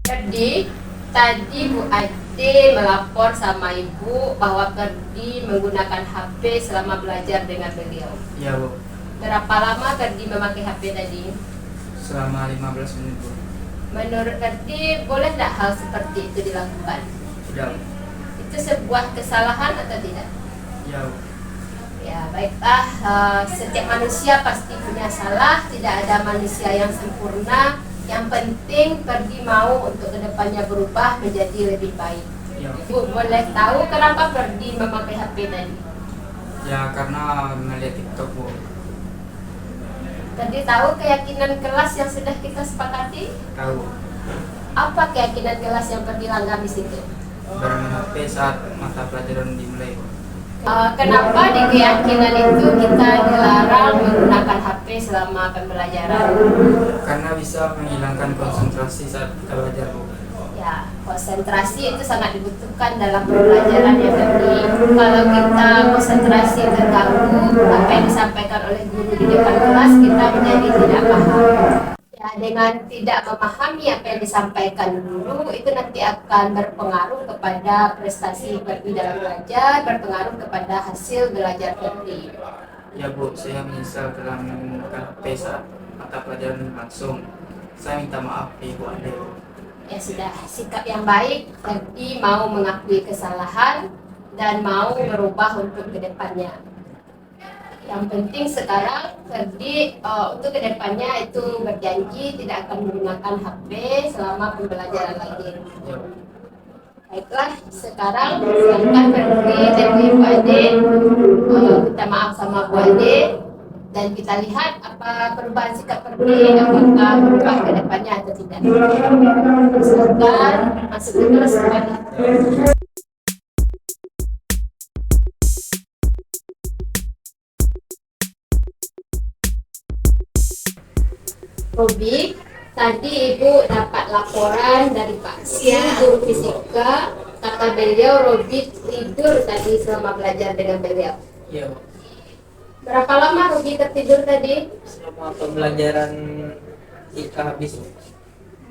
Ferdi, tadi Bu Ade melapor sama Ibu bahwa Ferdi menggunakan HP selama belajar dengan beliau. Iya, Bu. Berapa lama Ferdi memakai HP tadi? Selama 15 menit, Bu. Menurut Ferdi, boleh tidak hal seperti itu dilakukan? Tidak, Bu. Itu sebuah kesalahan atau tidak? Iya, Bu. Ya, baiklah. Setiap manusia pasti punya salah. Tidak ada manusia yang sempurna. Yang penting Ferdi mau untuk kedepannya berubah menjadi lebih baik. Iya, Bu. Ibu boleh tahu kenapa Ferdi memakai HP tadi? Ya, karena melihat TikTok, Bu. Ferdi tahu keyakinan kelas yang sudah kita sepakati? Tahu, Bu. Apa keyakinan kelas yang Ferdi langgar di situ? Bermain HP saat mata pelajaran dimulai, Bu. Kenapa di keyakinan itu kita dilarang menggunakan HP selama pembelajaran? Karena bisa menghilangkan konsentrasi saat kita belajar, Bu. Ya, konsentrasi itu sangat dibutuhkan dalam pembelajaran ya Ferdi. Kalau kita konsentrasi terganggu, apa yang disampaikan oleh guru di depan kelas kita menjadi tidak paham. Ya, dengan tidak memahami apa yang disampaikan guru, itu nanti akan berpengaruh kepada prestasi Ferdi dalam belajar, berpengaruh kepada hasil belajar Ferdi. Ya, Bu, saya menyesal telah menggunakan HP saat mata pelajaran langsung. Saya minta maaf, Ibu Ade. Ya sudah, sikap yang baik, Ferdi mau mengakui kesalahan dan mau berubah untuk kedepannya. Yang penting sekarang Ferdi untuk kedepannya itu berjanji tidak akan menggunakan HP selama pembelajaran lagi. Ya, Bu. Baiklah, sekarang silakan Ferdi dan Ibu Ade minta maaf sama Bu Ade dan kita lihat apa perubahan sikap Ferdi, apakah berubah ke depannya atau tidak. Silakan masuk ke kelas kembali. Robi, tadi Ibu dapat laporan dari Pak Sia, guru fisika. Kata beliau Robi tidur tadi selama belajar dengan beliau. Iya, Bu. Berapa lama Robi tertidur tadi? Selama pembelajaran kita habis, Bu.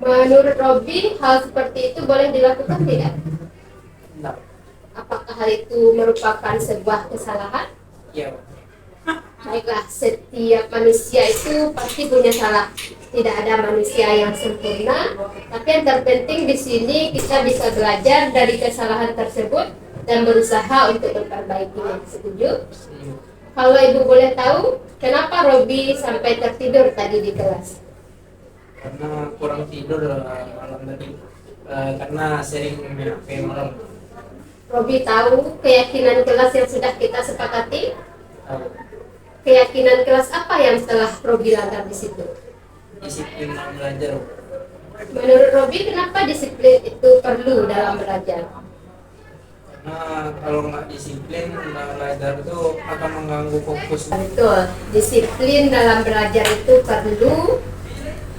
Menurut Robi, hal seperti itu boleh dilakukan tidak? Tidak. Apakah hal itu merupakan sebuah kesalahan? Iya, Bu. Baiklah, setiap manusia itu pasti punya salah. Tidak ada manusia yang sempurna, tapi yang terpenting di sini kita bisa belajar dari kesalahan tersebut dan berusaha untuk memperbaikinya. Setuju? Setuju. Kalau Ibu boleh tahu, kenapa Robi sampai tertidur tadi di kelas? Karena kurang tidur malam tadi. Karena sering main HP malam. Robi tahu keyakinan kelas yang sudah kita sepakati? Tahu. Keyakinan kelas apa yang telah Robi langgar di situ? Disiplin dalam belajar, Bu. Menurut Robi, kenapa disiplin itu perlu dalam belajar? Karena kalau nggak disiplin dalam belajar itu akan mengganggu fokus. Betul, disiplin dalam belajar itu perlu,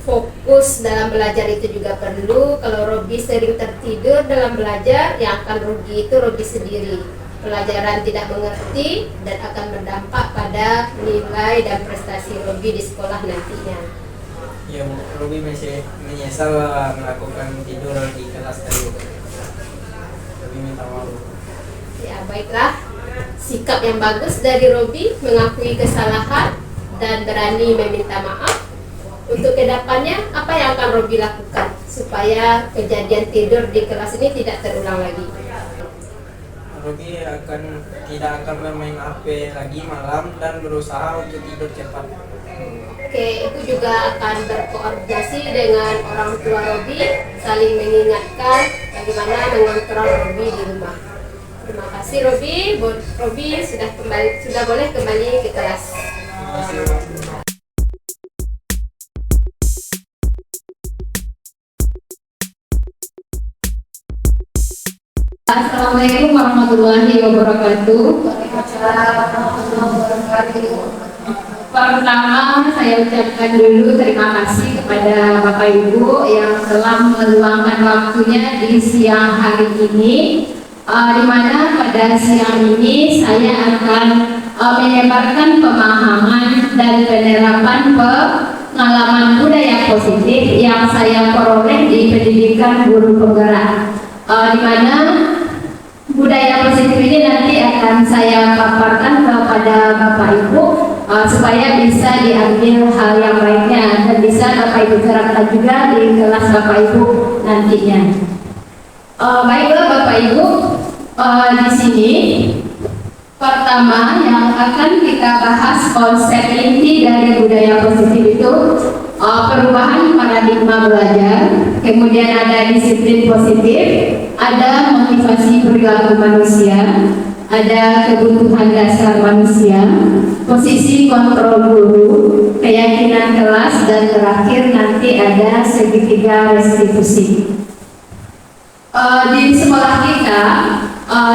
fokus dalam belajar itu juga perlu. Kalau Robi sering tertidur dalam belajar, yang akan rugi itu Robi sendiri. Pelajaran tidak mengerti dan akan berdampak pada nilai dan prestasi Robi di sekolah nantinya. Ya, Bu. Robi masih menyesal melakukan tidur di kelas tadi. Robi minta maaf. Ya baiklah, sikap yang bagus dari Robi mengakui kesalahan dan berani meminta maaf. Untuk kedepannya, apa yang akan Robi lakukan supaya kejadian tidur di kelas ini tidak terulang lagi? Robi tidak akan bermain HP lagi malam dan berusaha untuk tidur cepat. Oke, itu juga akan berkoordinasi dengan orang tua Robi, saling mengingatkan bagaimana mengontrol Robi di rumah. Terima kasih Robi. Robi sudah boleh kembali ke kelas. Terima kasih, Bu. Assalamualaikum warahmatullahi wabarakatuh. Pertama, saya ucapkan dulu terima kasih kepada Bapak Ibu yang telah meluangkan waktunya di siang hari ini, di mana pada siang ini saya akan menyebarkan pemahaman dan penerapan pengalaman budaya positif yang saya peroleh di pendidikan guru penggerak, di mana budaya positif ini nanti akan saya paparkan kepada Bapak Ibu supaya bisa diambil hal yang baiknya dan bisa Bapak Ibu terapkan juga di kelas Bapak Ibu nantinya. Baiklah Bapak Ibu, di sini pertama yang akan kita bahas konsep inti dari budaya positif itu perubahan paradigma belajar, kemudian ada disiplin positif, ada motivasi perilaku manusia, ada kebutuhan dasar manusia, posisi kontrol guru, keyakinan kelas, dan terakhir nanti ada segitiga restitusi. Di sekolah kita,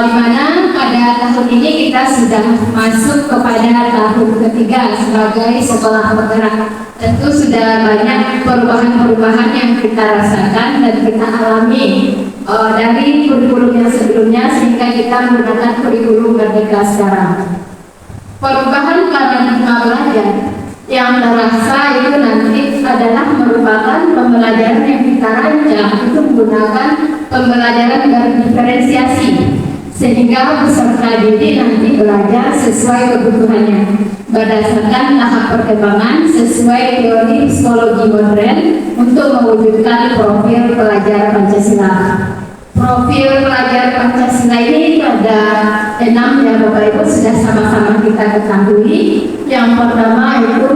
di mana pada tahun ini kita sudah masuk kepada tahun ketiga sebagai sekolah penggerak. Tentu sudah banyak perubahan-perubahan yang kita rasakan dan kita alami dari kurikulum yang sebelumnya sehingga kita menggunakan kurikulum Merdeka sekarang. Perubahan paradigma belajar yang terasa itu nanti adalah merupakan pembelajaran yang kita rancang itu menggunakan pembelajaran berdiferensiasi sehingga peserta didik nanti belajar sesuai kebutuhannya berdasarkan tahap perkembangan sesuai teori psikologi modern untuk mewujudkan profil pelajar Pancasila. Profil pelajar Pancasila ini ada 6 ya Bapak Ibu, sudah sama-sama kita ketahui. Yang pertama itu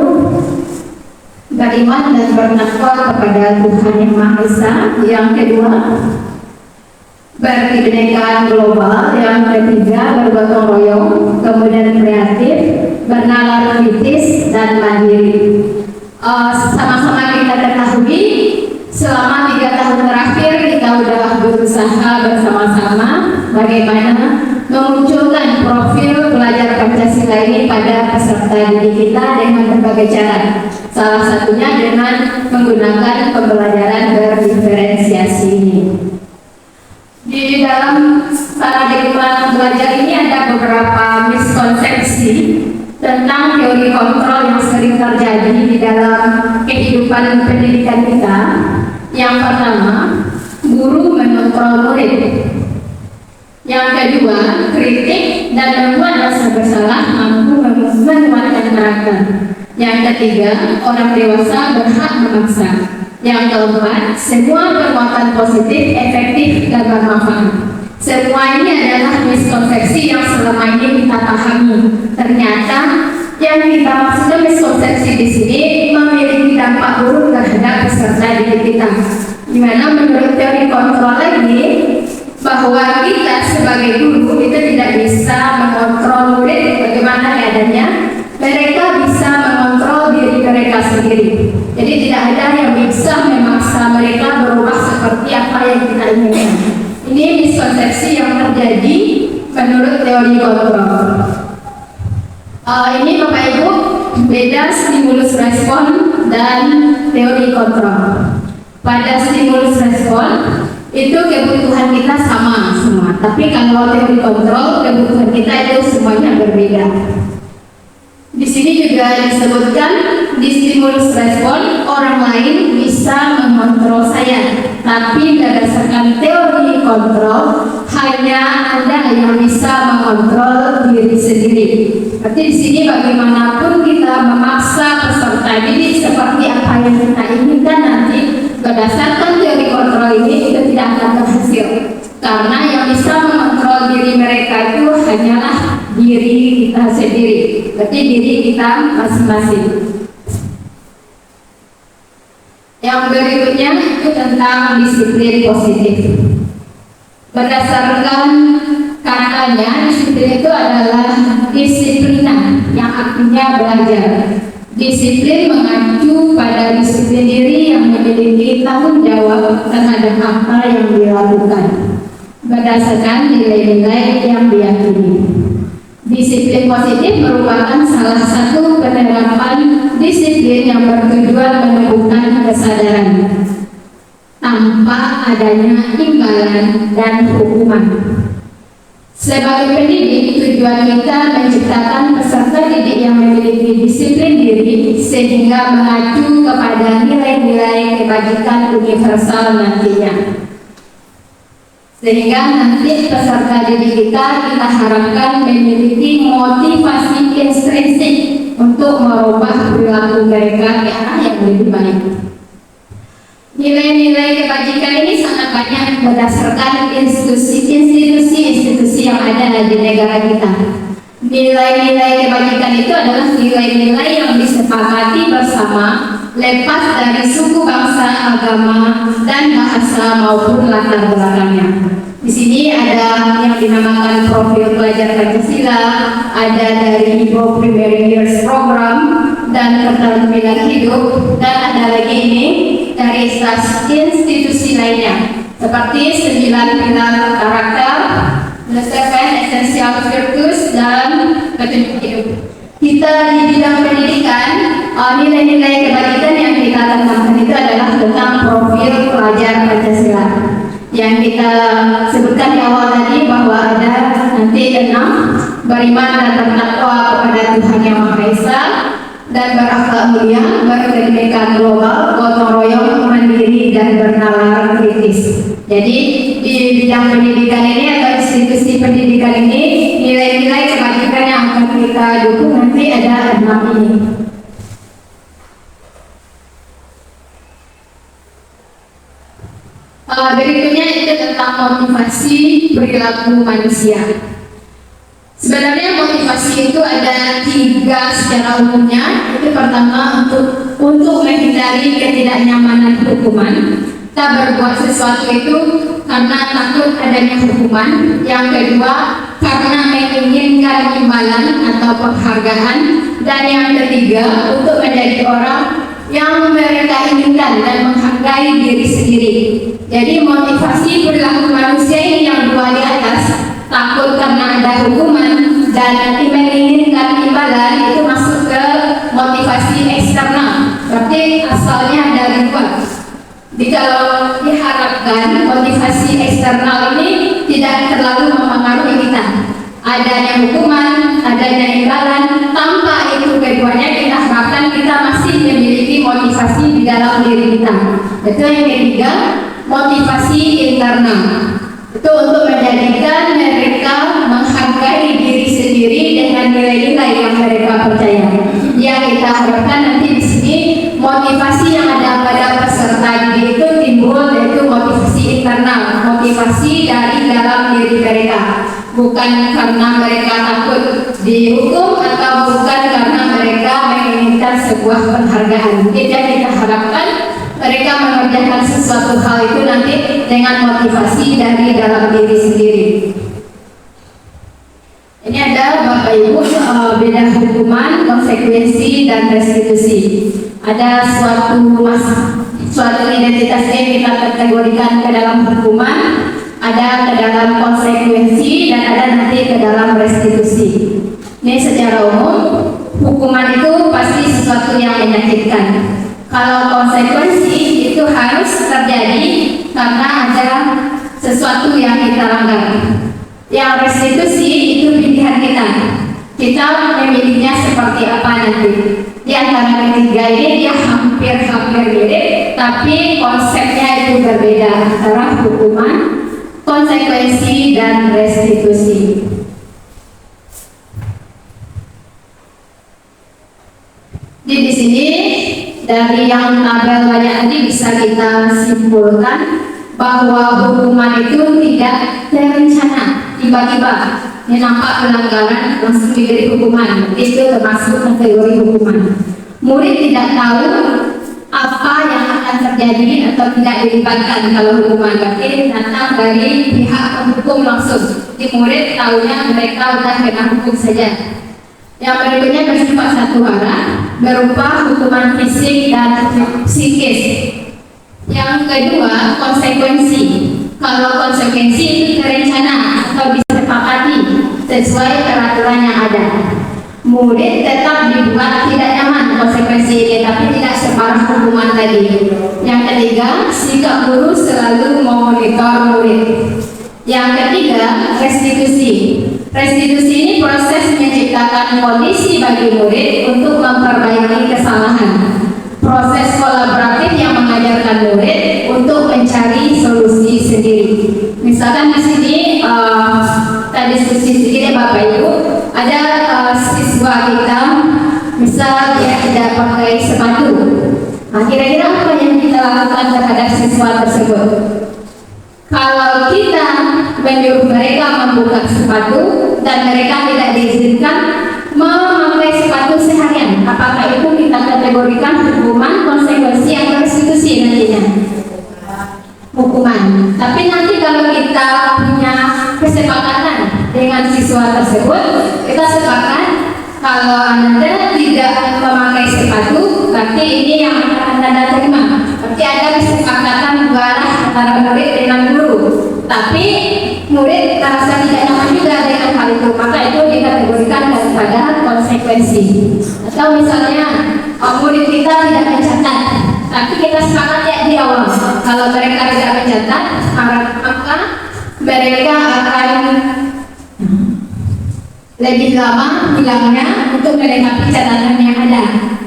beriman dan bertakwa kepada Tuhan Yang Maha Esa. Yang kedua, berkebinekaan global. Yang ketiga, bergotong royong. Kemudian kreatif, bernalar kritis, dan mandiri. Sama-sama kita ketahui selama 3 tahun terakhir kita sudah berusaha bersama-sama bagaimana memunculkan profil pelajar Pancasila ini pada peserta didik kita dengan berbagai cara. Salah satunya dengan menggunakan pembelajaran berdiferensiasi ini. Di dalam paradigma belajar ini ada beberapa miskonsepsi tentang teori kontrol yang sering terjadi di dalam kehidupan pendidikan kita. Yang pertama, guru mengontrol murid. Yang kedua, kritik dan membuat rasa bersalah mampu menguatkan karakter. Yang ketiga, orang dewasa berhak memaksa. Yang keempat, semua perbuatan positif efektif dan bermanfaat. Semua ini adalah miskonsepsi yang selama ini kita pahami. Ternyata yang kita maksudkan miskonsepsi di sini memiliki dampak buruk terhadap peserta didik kita. Di mana menurut teori kontrol lagi bahwa kita sebagai guru itu tidak bisa mengontrol murid bagaimana keadaannya. Mereka bisa mengontrol diri mereka sendiri. Jadi tidak ada yang bisa memaksa mereka berubah seperti apa yang kita inginkan. Ini miskonsepsi yang terjadi menurut teori kontrol. Ini Bapak Ibu beda stimulus respon dan teori kontrol. Pada stimulus respon itu kebutuhan kita sama semua, tapi kalau teori kontrol kebutuhan kita itu semuanya berbeda. Di sini juga disebutkan di stimulus respon orang lain bisa mengontrol saya, tapi berdasarkan teori kontrol hanya Anda yang bisa mengontrol diri sendiri. Berarti di sini bagaimanapun kita memaksa peserta didik seperti apa yang kita inginkan nanti berdasarkan teori kontrol ini itu tidak akan berhasil, karena yang bisa mengontrol diri mereka itu hanyalah diri kita sendiri, berarti diri kita masing-masing. Yang berikutnya itu tentang disiplin positif. Berdasarkan katanya, disiplin itu adalah disiplina yang artinya belajar. Disiplin mengacu pada disiplin diri yang memiliki tanggung jawab terhadap apa yang dilakukan berdasarkan nilai-nilai yang diyakini. Disiplin positif merupakan salah satu penerapan disiplin yang bertujuan menumbuhkan kesadaran tanpa adanya imbalan dan hukuman. Sebagai pendidik, tujuan kita menciptakan peserta didik yang memiliki disiplin diri sehingga mengacu kepada nilai-nilai kebajikan universal nantinya. Sehingga nanti peserta didik kita harapkan memiliki motivasi intrinsik untuk merubah perilaku mereka ke arah yang lebih baik. Nilai-nilai kebajikan ini sangat banyak berdasarkan institusi yang ada di negara kita. Nilai-nilai kebajikan itu adalah nilai-nilai yang disepakati bersama lepas dari suku, bangsa, agama, dan bahasa maupun latar belakangnya. Di sini ada yang dinamakan profil pelajar Pancasila, ada dari Ibu Primary Years Program dan keterampilan hidup, dan ada lagi ini dari institusi lainnya seperti 9 pilar karakter, the 7 essential virtues, dan petunjuk hidup. Kita di bidang pendidikan, nilai-nilai kebajikan yang kita tanamkan itu adalah tentang profil pelajar Pancasila yang kita sebutkan di awal tadi, bahwa ada nanti 6: beriman dan bertakwa kepada Tuhan Yang Maha Esa, dan berakhlak mulia, berpendidikan global, gotong royong, mandiri, dan bernalar kritis. Jadi di bidang pendidikan ini atau institusi pendidikan ini, nilai-nilai kebajikan yang akan kita dukung nanti ada 6 ini. Berikutnya itu tentang motivasi perilaku manusia. Sebenarnya motivasi itu ada 3 secara umumnya. Itu pertama untuk menghindari ketidaknyamanan hukuman. Kita berbuat sesuatu itu karena takut adanya hukuman. Yang kedua, karena menginginkan imbalan atau penghargaan. Dan yang ketiga, untuk menjadi orang yang mereka inginkan dan menghargai diri sendiri. Jadi motivasi perilaku manusia ini yang 2 di atas, takut karena ada hukuman dan menginginkan imbalan, itu masuk ke motivasi eksternal, berarti asalnya dari luar. Jadi kalau diharapkan motivasi eksternal ini tidak terlalu mempengaruhi kita, adanya hukuman, adanya imbalan, tanpa itu keduanya kita harapkan kita masih memiliki motivasi di dalam diri kita. Itu yang ketiga, motivasi internal. Itu untuk menjadikan mereka menghargai diri sendiri dengan nilai-nilai yang mereka percaya. Yang kita harapkan nanti di sini motivasi yang ada pada peserta didik itu timbul, yaitu motivasi internal, motivasi dari dalam diri mereka, bukan karena mereka takut dihukum atau bukan karena mereka menginginkan sebuah penghargaan. Tidak, kita harapkan mereka mengerjakan sesuatu hal itu nanti dengan motivasi dari dalam diri sendiri. Ini ada Bapak Ibu beda hukuman, konsekuensi, dan restitusi. Ada suatu identitas yang kita kategorikan ke dalam hukuman, ada ke dalam konsekuensi, dan ada nanti ke dalam restitusi. Ini secara umum, hukuman itu pasti sesuatu yang menyakitkan. Kalau konsekuensi itu harus terjadi karena ada sesuatu yang kita langgar. Yang restitusi itu pilihan kita. Kita memilihnya seperti apa nanti. Di antara ketiga ini dia hampir mirip, tapi konsepnya itu berbeda antara hukuman, konsekuensi, dan restitusi. Di sini dari yang tabel banyak tadi bisa kita simpulkan bahwa hukuman itu tidak terencana, tiba-tiba ini nampak pelanggaran langsung diberi hukuman, itu termasuk kategori hukuman. Murid tidak tahu apa yang akan terjadi atau tidak dilibatkan kalau hukuman, berarti datang dari pihak penghukum langsung. Di murid tahunya mereka sudah kena hukum saja. Yang berikutnya bersifat satu arah, berupa hukuman fisik dan psikis. Yang kedua, konsekuensi. Kalau konsekuensi itu terencana atau disepakati sesuai peraturan yang ada. Murid tetap dibuat tidak nyaman konsekuensi ini, tapi tidak separah hukuman tadi. Yang ketiga, sikap guru selalu memonitor murid. Yang ketiga, restitusi. Restitusi ini proses menciptakan kondisi bagi murid untuk memperbaiki kesalahan. Proses kolaboratif yang mengajarkan murid untuk mencari solusi sendiri. Misalkan di sini kita diskusi sedikit Bapak Ibu, ada siswa kita misal dia tidak pakai sepatu. Nah, kira-kira apa yang kita lakukan terhadap siswa tersebut? Kalau kita menyuruh mereka membuka sepatu dan mereka tidak diizinkan memakai sepatu seharian, apakah itu kita kategorikan hukuman, konsekuensi, atau restitusi nantinya? Hukuman. Tapi nanti kalau kita punya kesepakatan dengan siswa tersebut, kita sepakat kalau Anda tidak memakai sepatu, berarti ini yang akan Anda terima. Berarti ada kesepakatan dua arah antara murid dengan guru. Tapi murid merasa tidak nyaman juga dengan hal itu, maka itu dikategorikan daripada konsekuensi. Atau misalnya murid kita tidak mencatat, tapi kita sepakat ya di awal kalau mereka tidak mencatat, maka mereka akan lebih lama hilangnya untuk melengkapi catatan yang ada.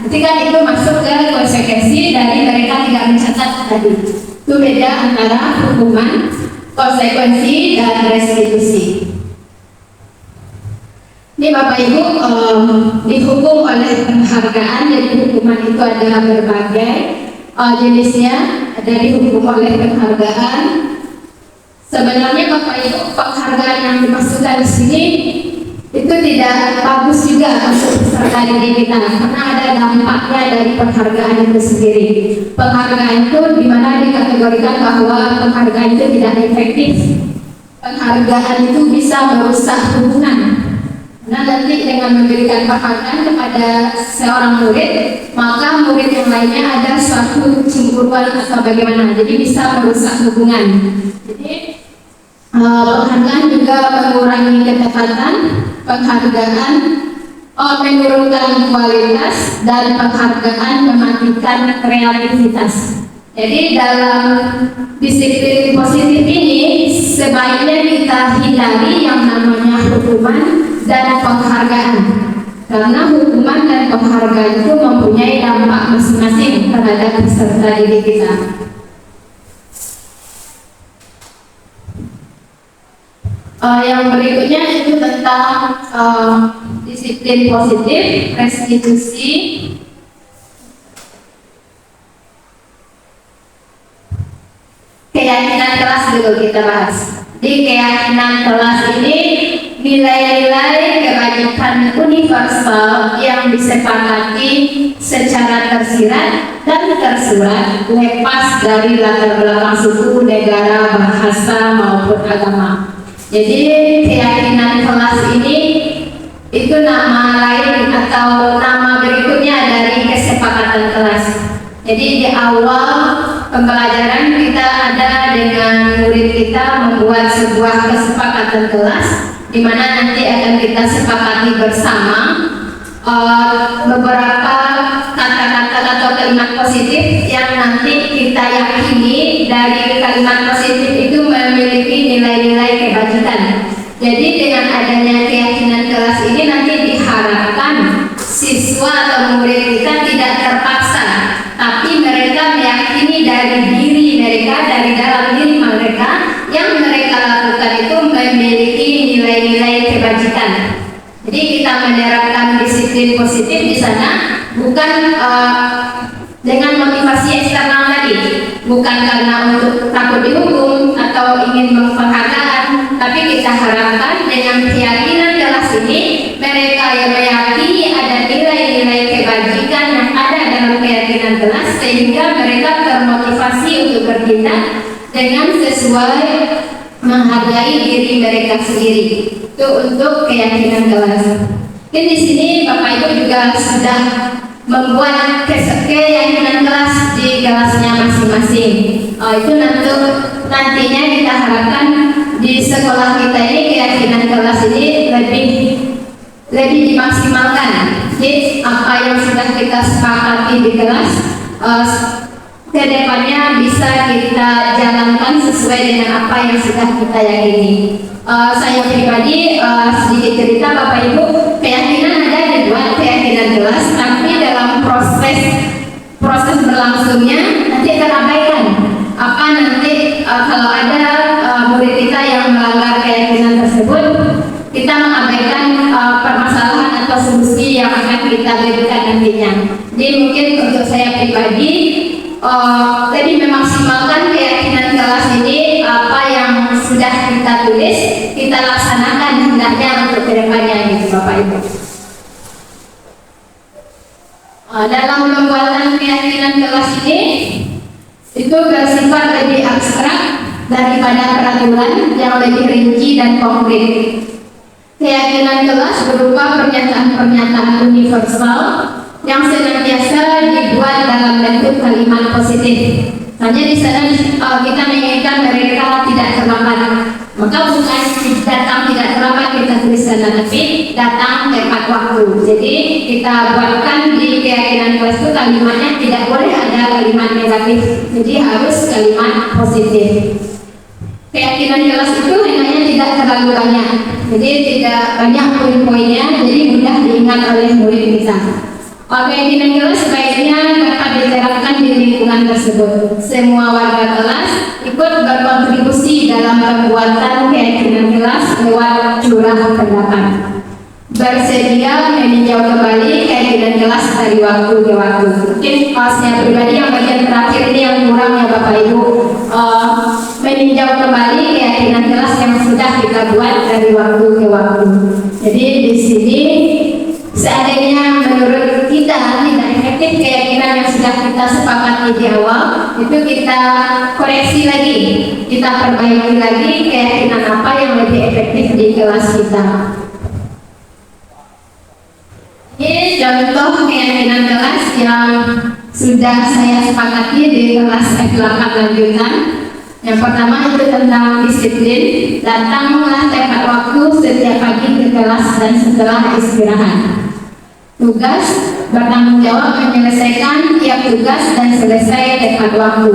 Ketika itu masuk ke konsekuensi dari mereka tidak mencatat tadi. Itu beda antara hukuman, konsekuensi, dan restitusi. Ini Bapak Ibu dihukum oleh penghargaan. Jadi hukuman itu ada berbagai jenisnya. Ada dihukum oleh penghargaan. Sebenarnya Bapak Ibu, penghargaan yang dimaksudkan di sini itu tidak bagus juga untuk peserta didik kita, karena ada dampaknya dari penghargaan itu sendiri. Penghargaan itu dimana dikategorikan bahwa penghargaan itu tidak efektif. Penghargaan itu bisa merusak hubungan. Nah, nanti dengan memberikan penghargaan kepada seorang murid, maka murid yang lainnya ada suatu cemburuan atau bagaimana, jadi bisa merusak hubungan. Jadi penghargaan juga mengurangi ketepatan, penghargaan menurunkan kualitas, dan penghargaan mematikan kreativitas. Jadi dalam disiplin positif ini sebaiknya kita hindari yang namanya hukuman dan penghargaan, karena hukuman dan penghargaan itu mempunyai dampak masing-masing terhadap peserta didik kita. Yang berikutnya itu tentang disiplin positif, restitusi. Keyakinan kelas dulu kita bahas. Di keyakinan kelas ini nilai-nilai kebajikan universal yang disepakati secara tersirat dan tersurat, lepas dari latar belakang suku, negara, bahasa maupun agama. Jadi keyakinan kelas ini itu nama lain atau nama berikutnya dari kesepakatan kelas. Jadi di awal pembelajaran kita ada dengan murid kita membuat sebuah kesepakatan kelas, di mana nanti akan kita sepakati bersama beberapa kata-kata atau kalimat positif yang nanti kita yakini dari kalimat positif itu memiliki nilai-nilai kebajikan. Jadi dengan adanya keyakinan kelas ini nanti diharapkan siswa atau murid kita tidak terpaksa, tapi mereka meyakini dari diri mereka, dari dalam diri mereka, yang mereka lakukan itu memiliki nilai-nilai kebajikan. Jadi kita menerapkan disiplin positif di sana bukan dengan motivasi eksternal tadi, bukan karena untuk takut dihukum atau ingin menghargaan, tapi kita harapkan dengan keyakinan kelas ini mereka yang meyakini ada nilai-nilai kebajikan yang ada dalam keyakinan kelas, sehingga mereka termotivasi untuk bertindak dengan sesuai menghargai diri mereka sendiri. Itu untuk keyakinan kelas. Dan di sini Bapak Ibu juga sudah membuat keyakinan kelas di kelasnya masing-masing. Itu nantinya kita harapkan di sekolah kita ini keyakinan kelas ini lebih dimaksimalkan. Jadi apa yang sudah kita sepakati di kelas kedepannya bisa kita jalankan sesuai dengan apa yang sudah kita yakini. Saya pribadi sedikit cerita Bapak Ibu, keyakinan ada dibuat keyakinan jelas, tapi dalam proses berlangsungnya nanti terabaikan. Apa nanti kalau ada murid kita yang melanggar keyakinan tersebut, kita mengabaikan permasalahan atau solusi yang akan kita berikan nantinya. Jadi mungkin untuk saya pribadi lebih memaksimalkan keyakinan kelas ini, apa yang sudah kita tulis kita laksanakan hendaknya untuk kedepannya gitu Bapak Ibu. Dalam pembuatan keyakinan kelas ini itu bersifat lebih abstrak daripada peraturan yang lebih rinci dan konkret. Keyakinan kelas berupa pernyataan-pernyataan universal yang senantiasa dibuat dalam bentuk kalimat positif. Hanya di sana kita menginginkan mereka tidak terlambat. Maka bukan datang tidak terlambat kita tuliskan, tapi datang tepat waktu. Jadi kita buatkan di keyakinan kelas itu kalimatnya tidak boleh ada kalimat negatif. Jadi harus kalimat positif. Keyakinan kelas itu hendaknya tidak terlalu banyak. Jadi tidak banyak poin-poinnya, jadi mudah diingat oleh murid kita. Keyakinan kelas sebaiknya dapat diterapkan di lingkungan tersebut. Semua warga kelas ikut berkontribusi dalam pembuatan keyakinan kelas lewat curah pendapat. Bersedia meninjau kembali keyakinan kelas dari waktu ke waktu. Mungkin saya pribadi yang bagian terakhir ini yang kurang ya Bapak Ibu, meninjau kembali keyakinan kelas yang sudah kita buat dari waktu ke waktu. Jadi di sini seandainya menurut kita tidak efektif keyakinan yang sudah kita sepakati di awal, itu kita koreksi lagi, kita perbaiki lagi keyakinan apa yang lebih efektif di kelas kita. Ini contoh keyakinan kelas yang sudah saya sepakati di kelas F8 lanjutan. Yang pertama itu tentang disiplin, datanglah tepat waktu setiap pagi ke kelas dan setelah istirahat. Tugas, bertanggung jawab menyelesaikan tiap tugas dan selesai tepat waktu.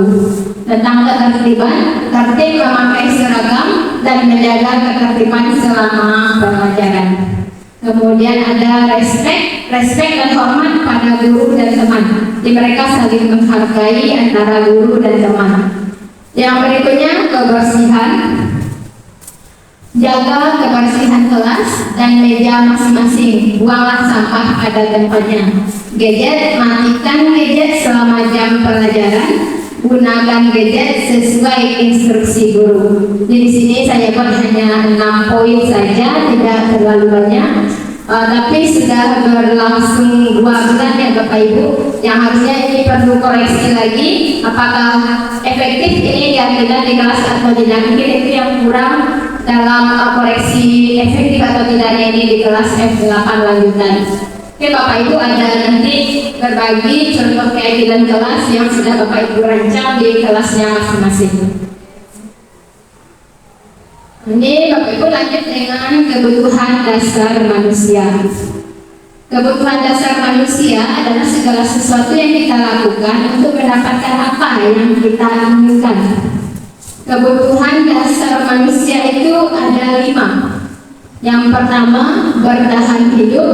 Tentang ketertiban, tertib memakai seragam dan menjaga ketertiban selama pelajaran. Kemudian ada respect dan hormat pada guru dan teman. Jadi mereka saling menghargai antara guru dan teman. Yang berikutnya kebersihan. Jaga kebersihan kelas dan meja masing-masing. Buanglah sampah pada tempatnya. Gadget, matikan gadget selama jam pelajaran. Gunakan gadget sesuai instruksi guru. Di sini saya buat hanya 6 poin saja, tidak terlalu banyak. Tapi sudah berlangsung 2 bulan ya Bapak Ibu, yang harusnya ini perlu koreksi lagi. Apakah efektif ini keyakinan di kelas atau tidak? Mungkin itu yang kurang dalam koreksi efektif atau tidaknya ini di kelas F8 lanjutan. Oke Bapak Ibu, ada nanti berbagi contoh keyakinan kelas yang sudah Bapak Ibu rancang di kelasnya masing-masing. Ini Bapak Ibu lanjut dengan kebutuhan dasar manusia. Kebutuhan dasar manusia adalah segala sesuatu yang kita lakukan untuk mendapatkan apa yang kita inginkan. Kebutuhan dasar manusia itu ada 5. Yang pertama, bertahan hidup.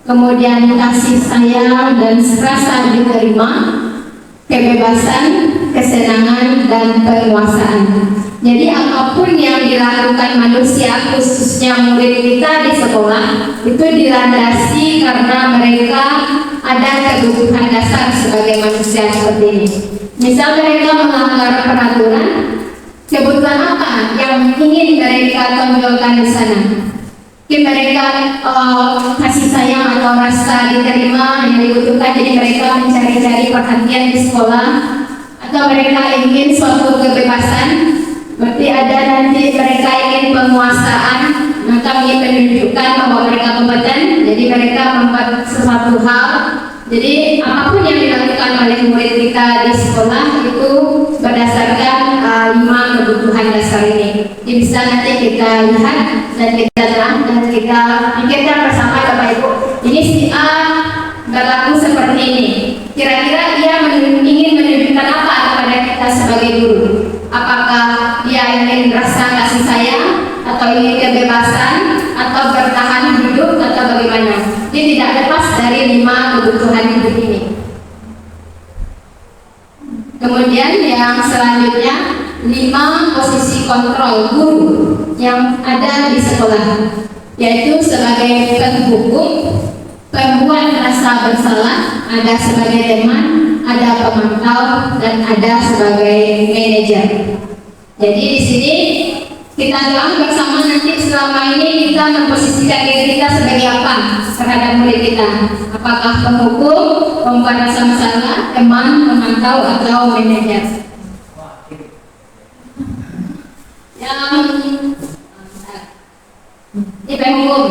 Kemudian kasih sayang dan rasa diterima, kebebasan, kesenangan, dan penguasaan. Jadi apapun yang dilakukan manusia, khususnya murid kita di sekolah, itu dilandasi karena mereka ada kebutuhan dasar sebagai manusia seperti ini. Misal mereka melanggar peraturan, kebutuhan apa yang ingin mereka tonjolkan di sana? Mungkin mereka kasih sayang atau rasa diterima yang dibutuhkan, jadi mereka mencari-cari perhatian di sekolah, atau mereka ingin suatu kebebasan, berarti ada nanti mereka ingin penguasaan, maka ingin menunjukkan bahwa mereka kompeten, jadi mereka membuat sesuatu hal. Jadi apapun yang dilakukan oleh murid kita di sekolah itu berdasarkan 5 kebutuhan dasar ini. Jadi bisa nanti kita lihat dan kita terang dan kita pikirkan bersama Bapak Ibu. Ini si A berlaku seperti ini. Kira-kira ia ingin menunjukkan apa Kemudian yang selanjutnya 5 posisi kontrol guru yang ada di sekolah, yaitu sebagai penghukum, pembuat rasa bersalah, ada sebagai teman, ada pemantau, dan ada sebagai manajer. Jadi di sini kita telah bersama nanti selama ini kita memposisikan diri kita sebagai apa terhadap murid kita. Apakah penghukum, pembuat rasa bersalah, teman, pemantau, atau manajer. Ini penghukum.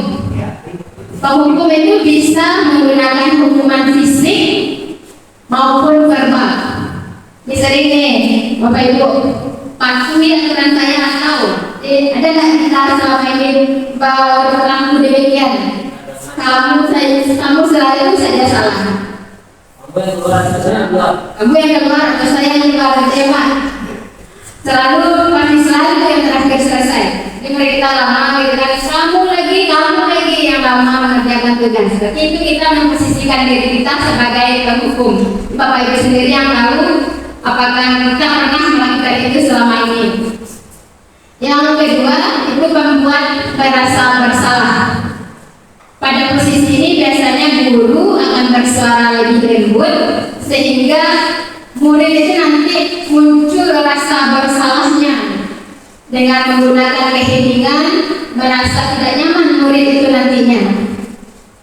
Penghukum itu bisa menggunakan hukuman fisik maupun verbal. Ini sering nih, Bapak Ibu, patuhi aturan saya atau ada nggak kita selama ini berlaku demikian? Kamu selalu saja salah. Kamu yang keluar atau saya yang keluar kecewa. Selalu yang terakhir selesai. Ini mereka lama gitu kan, kamu lagi yang lama mengerjakan tugas. Berarti itu kita memposisikan diri kita sebagai penghukum. Bapak Ibu sendiri yang tahu apakah kita pernah melakukan itu selama ini. Yang kedua itu membuat merasa bersalah. Pada posisi ini biasanya guru akan bersuara lebih lembut sehingga murid itu nanti muncul rasa bersalahnya dengan menggunakan keheningan, merasa tidak nyaman murid itu nantinya.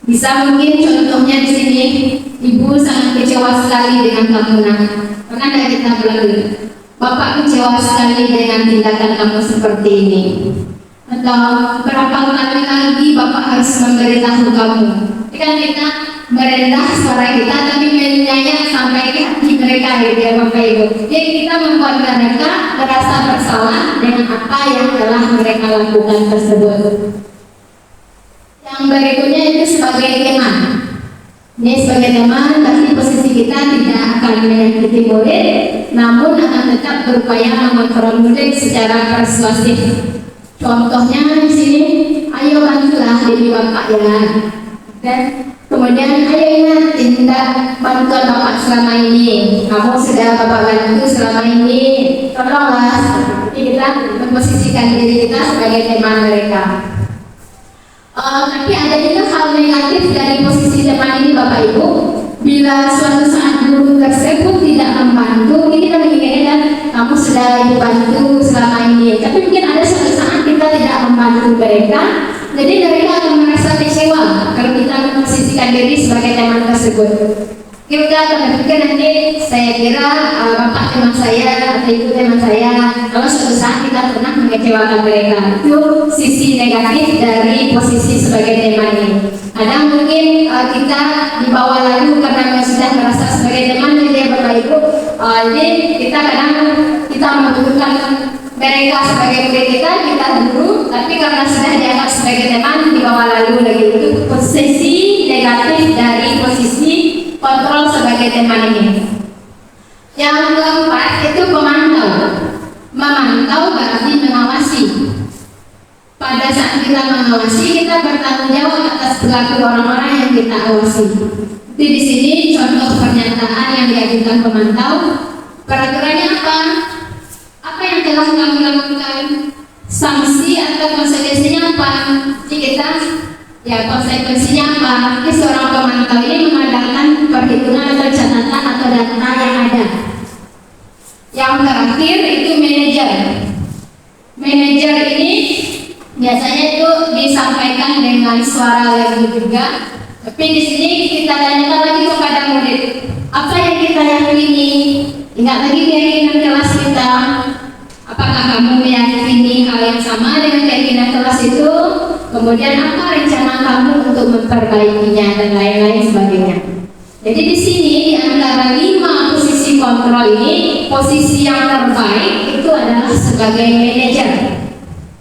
Bisa mungkin contohnya di sini, ibu sangat kecewa sekali dengan kamu nak. Pernah tidak kita bilang, bapak kecewa sekali dengan tindakan kamu seperti ini. Atau berapa kali lagi bapak harus memberitahu kamu. Kan kita merendah suara kita tapi menyayat sampai ke hati mereka ya Bapak Ibu. Jadi kita membuat mereka merasa bersalah dengan apa yang telah mereka lakukan tersebut. Yang berikutnya itu sebagai teman. Ini sebagai teman, berarti posisi kita tidak akan menyakiti murid, namun akan tetap berupaya mengontrol murid secara persuasif. Contohnya di sini, ayo bantulah diri bapak ya. Dan kemudian ayo ingat tindak bantuan bapak selama ini. Kamu sudah bapak bantu selama ini, tolonglah. Jadi kita memposisikan diri kita sebagai teman mereka. Tapi ada juga hal negatif dari posisi teman ini Bapak Ibu. Bila suatu saat guru tersebut tidak membantu, ini kita mengingatkan kamu sudah ibu bantu selama ini. Tapi mungkin ada suatu saat kita tidak membantu mereka, jadi mereka akan merasa kecewa kalau kita memposisikan diri sebagai teman tersebut. Kita akan berpikir nanti saya kira bapak teman saya atau ibu teman saya, kalau suatu saat kita pernah mengecewakan mereka. Itu sisi negatif dari posisi sebagai teman ini. Kadang mungkin kita dibawa lalu karena sudah merasa sebagai teman ya Bapak Ibu. Jadi kita kadang kita membutuhkan mereka sebagai murid kita guru, tapi karena sudah dianggap sebagai teman dibawa lalu lagi. Itu posisi negatif dari posisi kontrol sebagai teman ini. Yang keempat itu pemantau. Memantau berarti mengawasi. Pada saat kita mengawasi, kita bertanggung jawab atas perilaku orang-orang yang kita awasi. Jadi di sini contoh pernyataan yang diajukan pemantau. Peraturannya apa? Apa yang telah kamu lakukan? Sanksi atau konsekuensinya apa? Jadi kita konsekuensinya apa? Ini seorang pemantau ini mengadakan perhitungan atau catatan atau data yang ada. Yang terakhir itu manajer. Manajer ini biasanya itu disampaikan dengan suara lembut juga. Tapi di sini kita tanyakan lagi kepada murid, apa yang kita yakini? Ingat lagi keyakinan kelas kita. Apakah kamu meyakini hal yang sama dengan keyakinan kelas itu? Kemudian apa rencana kamu untuk memperbaikinya dan lain-lain sebagainya. Jadi di sini di antara 5 posisi kontrol ini, posisi yang terbaik itu adalah sebagai manajer.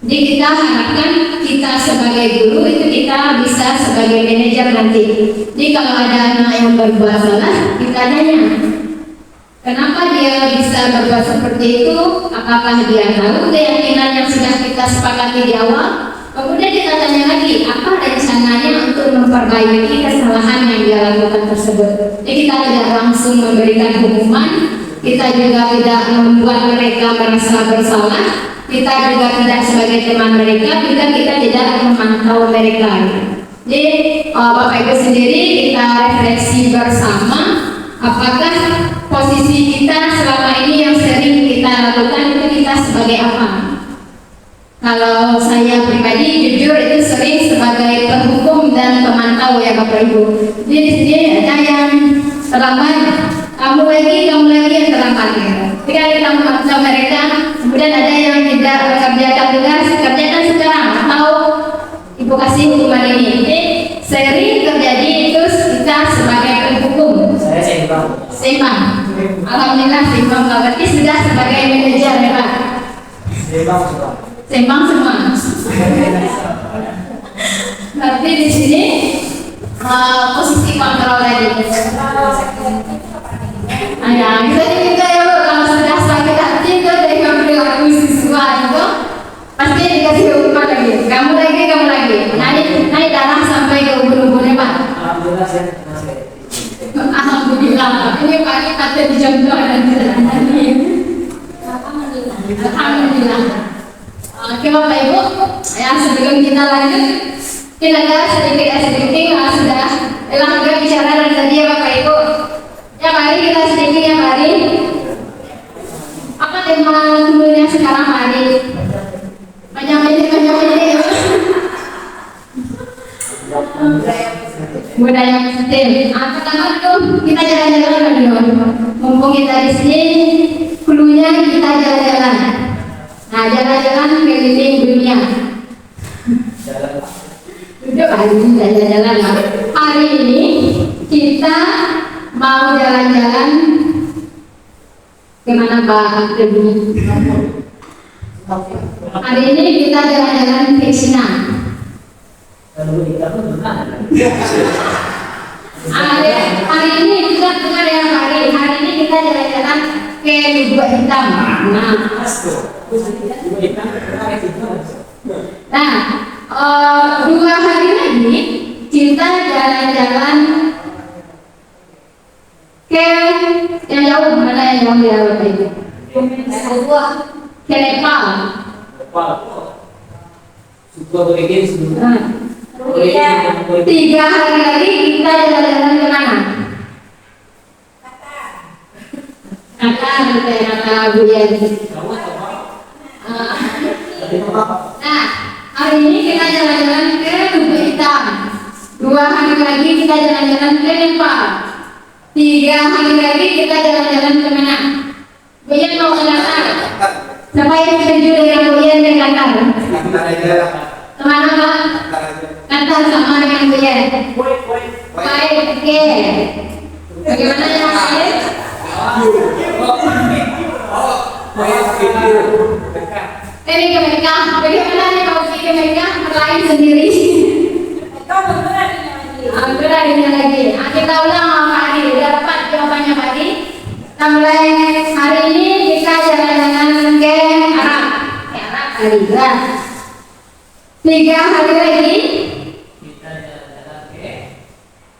Jadi kita harapkan kita sebagai guru itu kita bisa sebagai manajer nanti. Jadi kalau ada anak yang berbuat salah, kita tanya, kenapa dia bisa berbuat seperti itu? Apakah dia tahu keyakinan yang sudah kita sepakati di awal? Kemudian kita tanya lagi, apa rencananya untuk memperbaiki kesalahan yang dia lakukan tersebut. Jadi kita tidak langsung memberikan hukuman, kita juga tidak membuat mereka merasa bersalah, kita juga tidak sebagai teman mereka, juga kita tidak memantau mereka. Jadi Bapak Ibu sendiri kita refleksi bersama, apakah posisi kita selama ini yang sering kita lakukan itu kita sebagai apa? Kalau saya pribadi jujur itu sering sebagai penghukum dan pemantau ya Bapak Ibu. Jadi di sini ada yang terlambat, kamu lagi yang terlambat ya. Ketika kita memantau mereka, kemudian ada yang tidak mengerjakan tugas, kerjakan sekarang atau Ibu kasih hukuman ini. Jadi sering terjadi itu kita sebagai penghukum. Saya seimbang. Seimbang. Alhamdulillah seimbang. Berarti sudah sebagai manajer ya Pak. Seimbang semua. Seimbang semua. Berarti di sini posisi kontrol tadi. Ayah, kita juga ya Bu, kalau sudah sakit hati itu dari perilaku siswa itu pasti dikasih hukuman lagi. Kamu lagi. Naik darah sampai ke ubun-ubunnya Pak. Alhamdulillah saya Alhamdulillah. Ini Pak ini kata dicontoh dan tadi. Alhamdulillah. Oke Bapak Ibu, ya sebelum kita lanjut, kita ada sedikit sudah juga bicara dari tadi ya Bapak Ibu. Ya mari kita sedikit ya mari. Apa tema kuliah sekarang mari? Banyak ini. Budaya positif. Pertama dulu kita jalan-jalan dulu. Mumpung kita di sini, kuliah kita jalan-jalan. Nah, jalan-jalan keliling dunia. Duduk jalan-jalan. Hari ini kita mau jalan-jalan kemana Pak Debi? Hari ini kita jalan-jalan ke Cina. Hari ini kita dengar ya hari ini kita jalan-jalan ke Lubuk Hitam. Nah, 2 hari lagi kita jalan-jalan ke yang jauh, mana yang jauh ya Bapak Ibu? Ke Nepal. Nah, 3 hari lagi kita jalan-jalan ke mana? Kata Bu Yeni. Nah, hari ini kita jalan-jalan ke Lubuk Hitam. 2 hari lagi kita jalan-jalan ke Nepal. 3 hari lagi kita jalan-jalan ke mana? Bu Yeni mau ke Qatar. Siapa yang setuju dengan Bu Yeni ke Qatar? Kemana Pak? Qatar sama dengan Bu Yeni. Baik, oke. Bagaimana yang lain? Ini ke mereka. Bagaimana nih kalau pergi ke mereka berlain sendiri? Berani lagi. Kita ulang Pak Adi. Udah dapat jawabannya Pak Adi. Kita mulai hari ini kita jalan-jalan ke Arab. Ke Arab hari ini. 3 hari lagi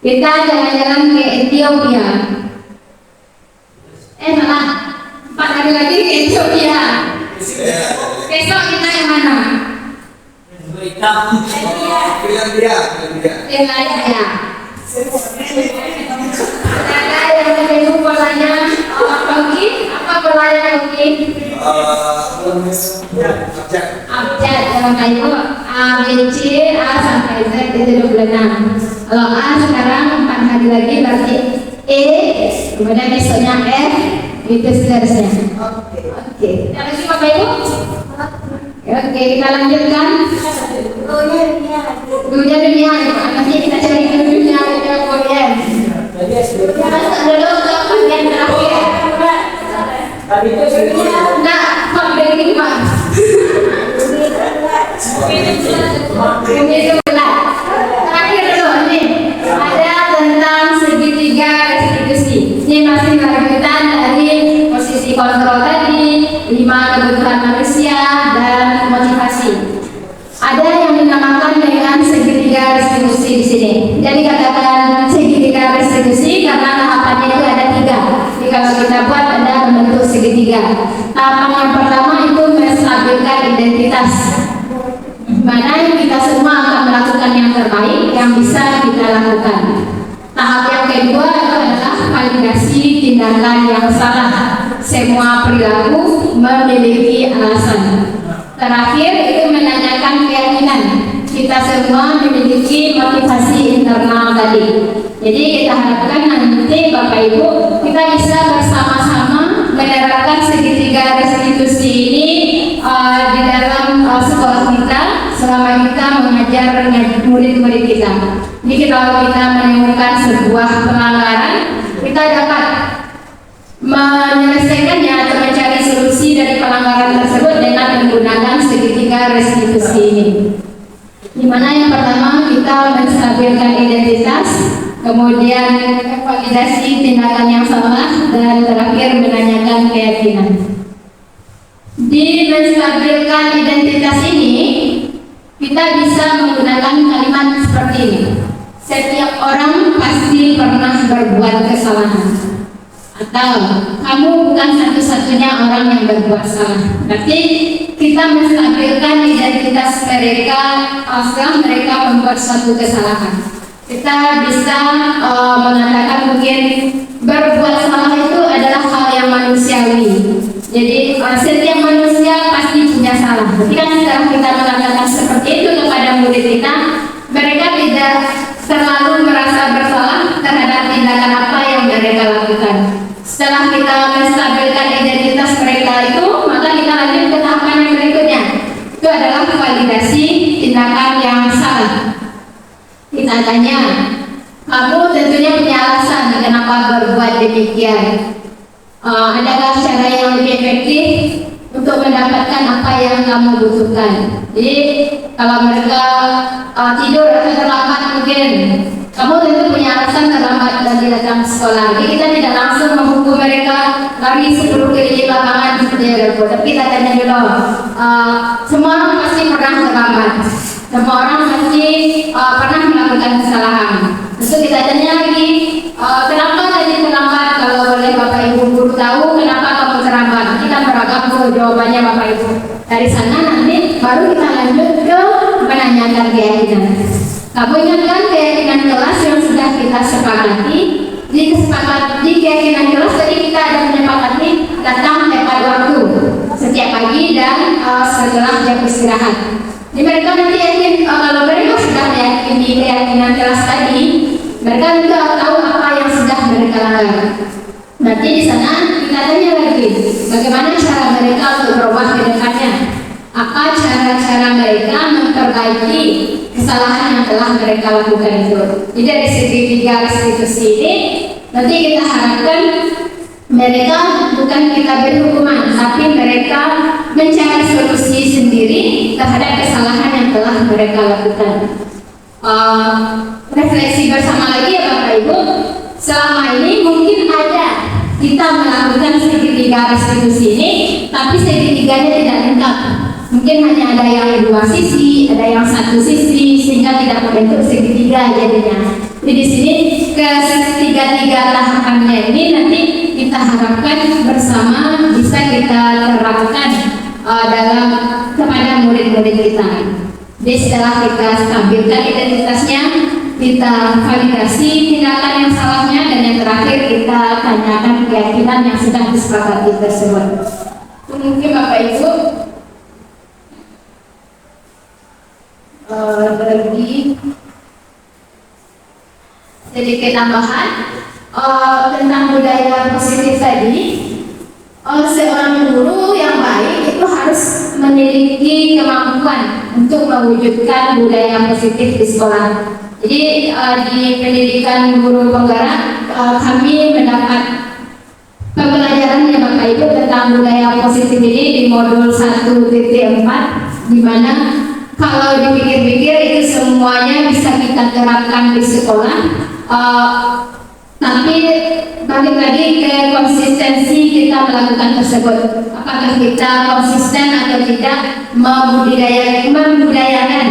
kita jalan-jalan ke Ethiopia. Salah. 4 hari lagi ke Ethiopia. Besok kita yang mana? Finlandia. Ada yang menunggu polanya Oki? Apa polanya Oki? Abjad dalam kayu A, B, C, A sampai Z itu 26. Kalau A sekarang 4 hari lagi berarti E, kemudian besoknya F, itu seterusnya. Oke. Terima kasih Bapak Ibu. Oke, kita lanjutkan. Dunia. Nanti kita cari ke dunia Korea. Dulu untuk bagian terakhir. Nah, pembeli Pak. Terakhir dulu nih. Ada tentang segitiga restitusi. Ini masih lanjutan dari posisi kontrol tadi, 5 kebutuhan manusia dan motivasi. Ada yang dinamakan dengan segitiga restitusi di sini. Jadi katakan segitiga restitusi karena tahapannya itu ada 3. Jadi kalau kita buat ada segitiga. Tahapan yang pertama itu menstabilkan identitas, mana kita semua akan melakukan yang terbaik yang bisa kita lakukan. Tahap yang kedua itu adalah validasi tindakan yang salah. Semua perilaku memiliki alasan. Terakhir itu menanyakan keyakinan. Kita semua memiliki motivasi internal tadi. Jadi kita harapkan nanti Bapak Ibu kita bisa bersama-sama menerapkan segitiga restitusi ini di dalam sekolah kita selama kita mengajar murid-murid kita. Jadi kalau kita menemukan sebuah pelanggaran, kita dapat menyelesaikannya atau mencari solusi dari pelanggaran tersebut dengan menggunakan segitiga restitusi ini. Di mana yang pertama kita menstabilkan identitas, kemudian validasi tindakan yang salah, dan terakhir menanyakan keyakinan. Di menstabilkan identitas ini, kita bisa menggunakan kalimat seperti ini. Setiap orang pasti pernah berbuat kesalahan. Atau kamu bukan satu-satunya orang yang berbuat salah. Berarti kita menstabilkan identitas mereka setelah mereka membuat suatu kesalahan. Kita bisa mengatakan mungkin berbuat salah itu adalah hal yang manusiawi. Jadi setiap manusia pasti punya salah. Jadi kan setelah kita mengatakan seperti itu kepada murid kita, mereka tidak terlalu merasa bersalah terhadap tindakan apa yang mereka lakukan. Setelah kita menstabilkan identitas mereka itu, maka kita lanjut ke tahapan yang berikutnya. Itu adalah validasi tindakan yang salah. Kita tanya, kamu tentunya punya alasan kenapa berbuat demikian. Adakah cara yang lebih efektif untuk mendapatkan apa yang kamu butuhkan? Jadi kalau mereka tidur atau terlambat mungkin, kamu tentu punya alasan terlambat lagi datang sekolah. Jadi kita tidak langsung menghukum mereka lari 10 keliling lapangan seperti itu. Tapi kita tanya dulu, semua orang pasti pernah terlambat. Semua orang pasti pernah melakukan kesalahan. Terus kita tanya lagi, kenapa tadi terlambat? Kalau boleh Bapak Ibu guru tahu kenapa kamu terlambat? Kita beragam jawabannya Bapak Ibu. Dari sana nanti baru kita lanjut ke menanyakan keyakinan. Kamu ingatkan keyakinan kelas yang sudah kita sepakati. Di keyakinan kelas tadi kita ada menyepakati datang tepat waktu setiap pagi dan setelah jam istirahat. Jadi mereka nanti yakin kalau mereka sudah meyakini keyakinan kelas tadi, mereka juga tahu apa yang sudah mereka langgar. Nanti di sana kita tanya lagi, bagaimana cara mereka untuk berubah ke depannya? Apa cara-cara mereka memperbaiki kesalahan yang telah mereka lakukan itu? Jadi dari segitiga restitusi ini, nanti kita harapkan mereka bukan kita beri hukuman, tapi mereka mencari solusi sendiri terhadap kesalahan yang telah mereka lakukan. Refleksi bersama lagi ya Bapak Ibu. Selama ini mungkin ada kita melakukan segitiga restitusi ini, tapi segitiganya tidak lengkap. Mungkin hanya ada yang dua sisi, ada yang satu sisi, sehingga tidak membentuk segitiga jadinya. Jadi di sini ke tiga tahapannya ini nanti kita harapkan bersama bisa kita terapkan dalam kepada murid-murid kita. Jadi setelah kita stabilkan identitasnya, kita validasi tindakan yang salahnya, dan yang terakhir kita tanyakan keyakinan yang sudah disepakati tersebut. Mungkin Bapak Ibu bagi sedikit tambahan tentang budaya positif tadi. Seorang guru yang baik itu harus memiliki kemampuan untuk mewujudkan budaya positif di sekolah. Jadi di pendidikan guru penggerak kami mendapat pembelajaran ya Bapak Ibu tentang budaya positif ini di modul 1.4, di mana kalau dipikir-pikir itu semuanya bisa kita terapkan di sekolah, tapi balik lagi ke konsistensi kita melakukan tersebut. Apakah kita konsisten atau tidak membudayakan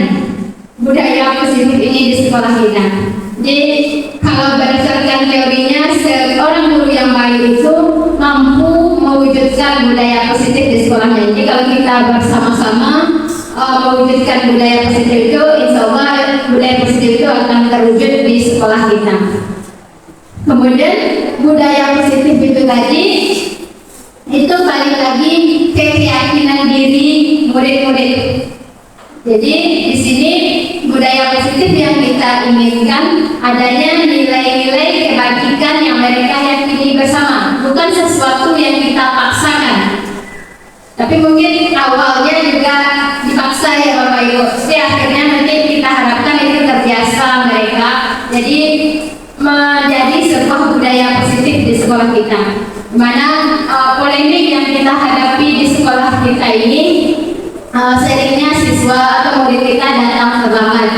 budaya positif ini di sekolah kita? Jadi kalau berdasarkan teorinya, seorang guru yang baik itu mampu mewujudkan mewujudkan budaya positif di sekolahnya. Jadi kalau kita bersama-sama mewujudkan budaya positif itu, insya Allah budaya positif itu akan terwujud di sekolah kita. Kemudian budaya positif itu tadi itu balik lagi ke keyakinan diri murid-murid. Jadi di sini budaya positif yang kita inginkan adanya nilai-nilai kebajikan yang mereka yakini bersama, bukan sesuatu yang kita paksakan. Tapi mungkin awalnya juga dipaksa ya Bapak Ibu. Tapi akhirnya nanti kita harapkan itu terbiasa mereka. Jadi menjadi sebuah budaya positif di sekolah kita. Dimana polemik yang kita hadapi di sekolah kita ini seringnya siswa atau murid kita datang terlambat.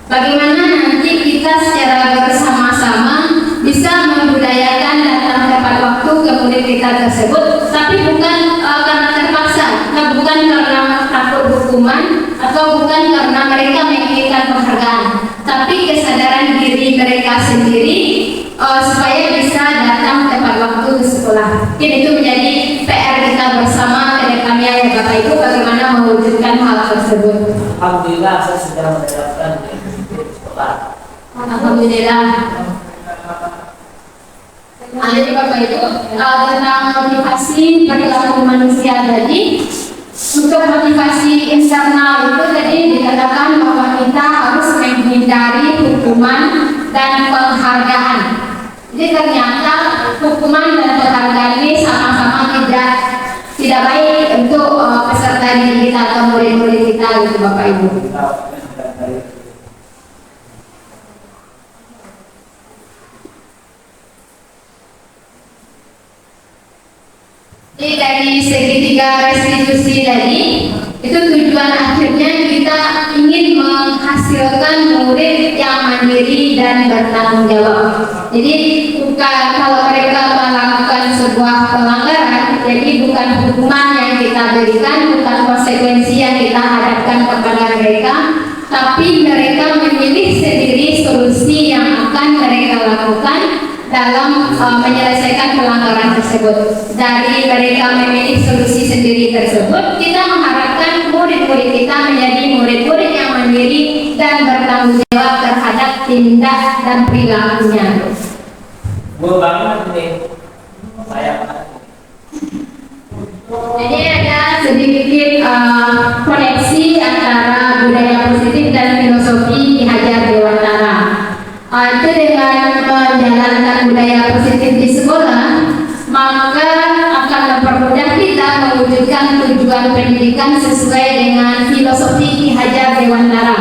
Bagaimana nanti kita secara bersama-sama bisa membudayakan datang tepat waktu ke murid kita tersebut, tapi bukan karena terpaksa, bukan karena takut hukuman atau bukan karena mereka menginginkan penghargaan, tapi kesadaran diri mereka sendiri supaya bisa datang tepat waktu ke sekolah. Mungkin itu menjadi PR kita bersama ke depannya ya Bapak Ibu, bagaimana mewujudkan hal tersebut. Alhamdulillah saya sudah menerapkan di sekolah. Alhamdulillah. Jadi Bapak Ibu tentang motivasi perilaku manusia tadi, untuk motivasi internal itu tadi dikatakan bahwa kita harus menghindari hukuman dan penghargaan. Jadi ternyata hukuman dan penghargaan ini sama-sama tidak baik untuk peserta didik kita atau murid-murid kita gitu Bapak Ibu. Jadi dari segitiga restitusi tadi, itu tujuan akhirnya kita ingin menghasilkan murid yang mandiri dan bertanggung jawab. Jadi bukan kalau mereka melakukan sebuah pelanggaran, jadi bukan hukuman yang kita berikan, bukan konsekuensi yang kita hadapkan kepada mereka, tapi mereka memilih sendiri solusi yang akan mereka lakukan dalam menyelesaikan pelanggaran tersebut. Dari mereka memilih solusi sendiri tersebut, kita mengharapkan murid-murid kita menjadi murid-murid yang mandiri dan bertanggung jawab terhadap tindak dan perilakunya. Gue banget nih, saya Jadi ada sedikit koneksi antara budaya positif dan filosofi Ki Hajar Dewantara. Itu dengan menjalankan budaya positif di sekolah, maka akan mempermudah kita mewujudkan tujuan pendidikan sesuai dengan filosofi Ki Hajar Dewantara,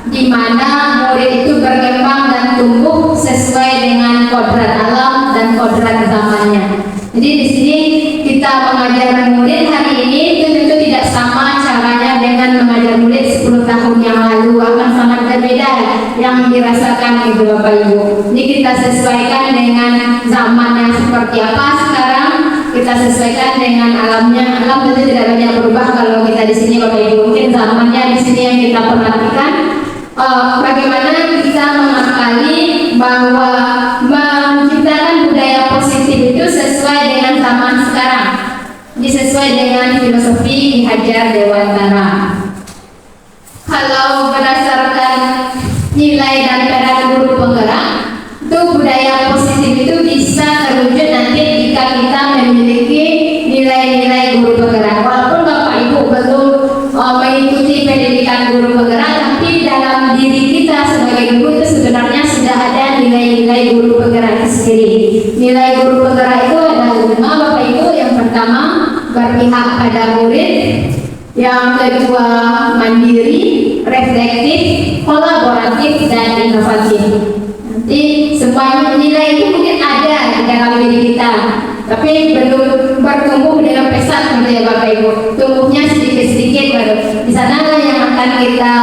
di mana murid itu berkembang dan tumbuh sesuai dengan kodrat alam dan kodrat zamannya. Jadi di sini kita mengajar murid hari ini tentu tidak sama caranya dengan mengajar murid 10 tahun yang lalu, akan sangat berbeda yang dirasakan Ibu Bapak Ibu. Ini kita sesuaikan dengan zaman yang seperti apa sekarang, kita sesuaikan dengan alamnya. Alam tentu tidak banyak berubah kalau kita di sini Bapak Ibu. Mungkin zamannya di sini yang kita perhatikan. Bagaimana kita mengakali bahwa menciptakan budaya positif itu sesuai dengan zaman sekarang, sesuai dengan filosofi Ki Hajar Dewantara. Kalau berdasarkan nilai daripada guru penggerak, itu budaya positif itu bisa terwujud nanti jika kita memiliki nilai-nilai guru penggerak. Walaupun Bapak Ibu belum mengikuti pendidikan guru penggerak, tapi dalam diri kita sebagai guru itu sebenarnya sudah ada nilai-nilai guru penggerak sendiri. Nilai guru penggerak itu ada 5 Bapak Ibu. Yang pertama, berpihak pada murid. Yang kedua, mandiri, reflektif, kolaboratif, dan inovatif. Nanti semua nilai itu mungkin ada di dalam diri kita, tapi belum bertumbuh dengan pesat gitu ya Bapak Ibu. Tumbuhnya sedikit-sedikit baru. Di sanalah yang akan kita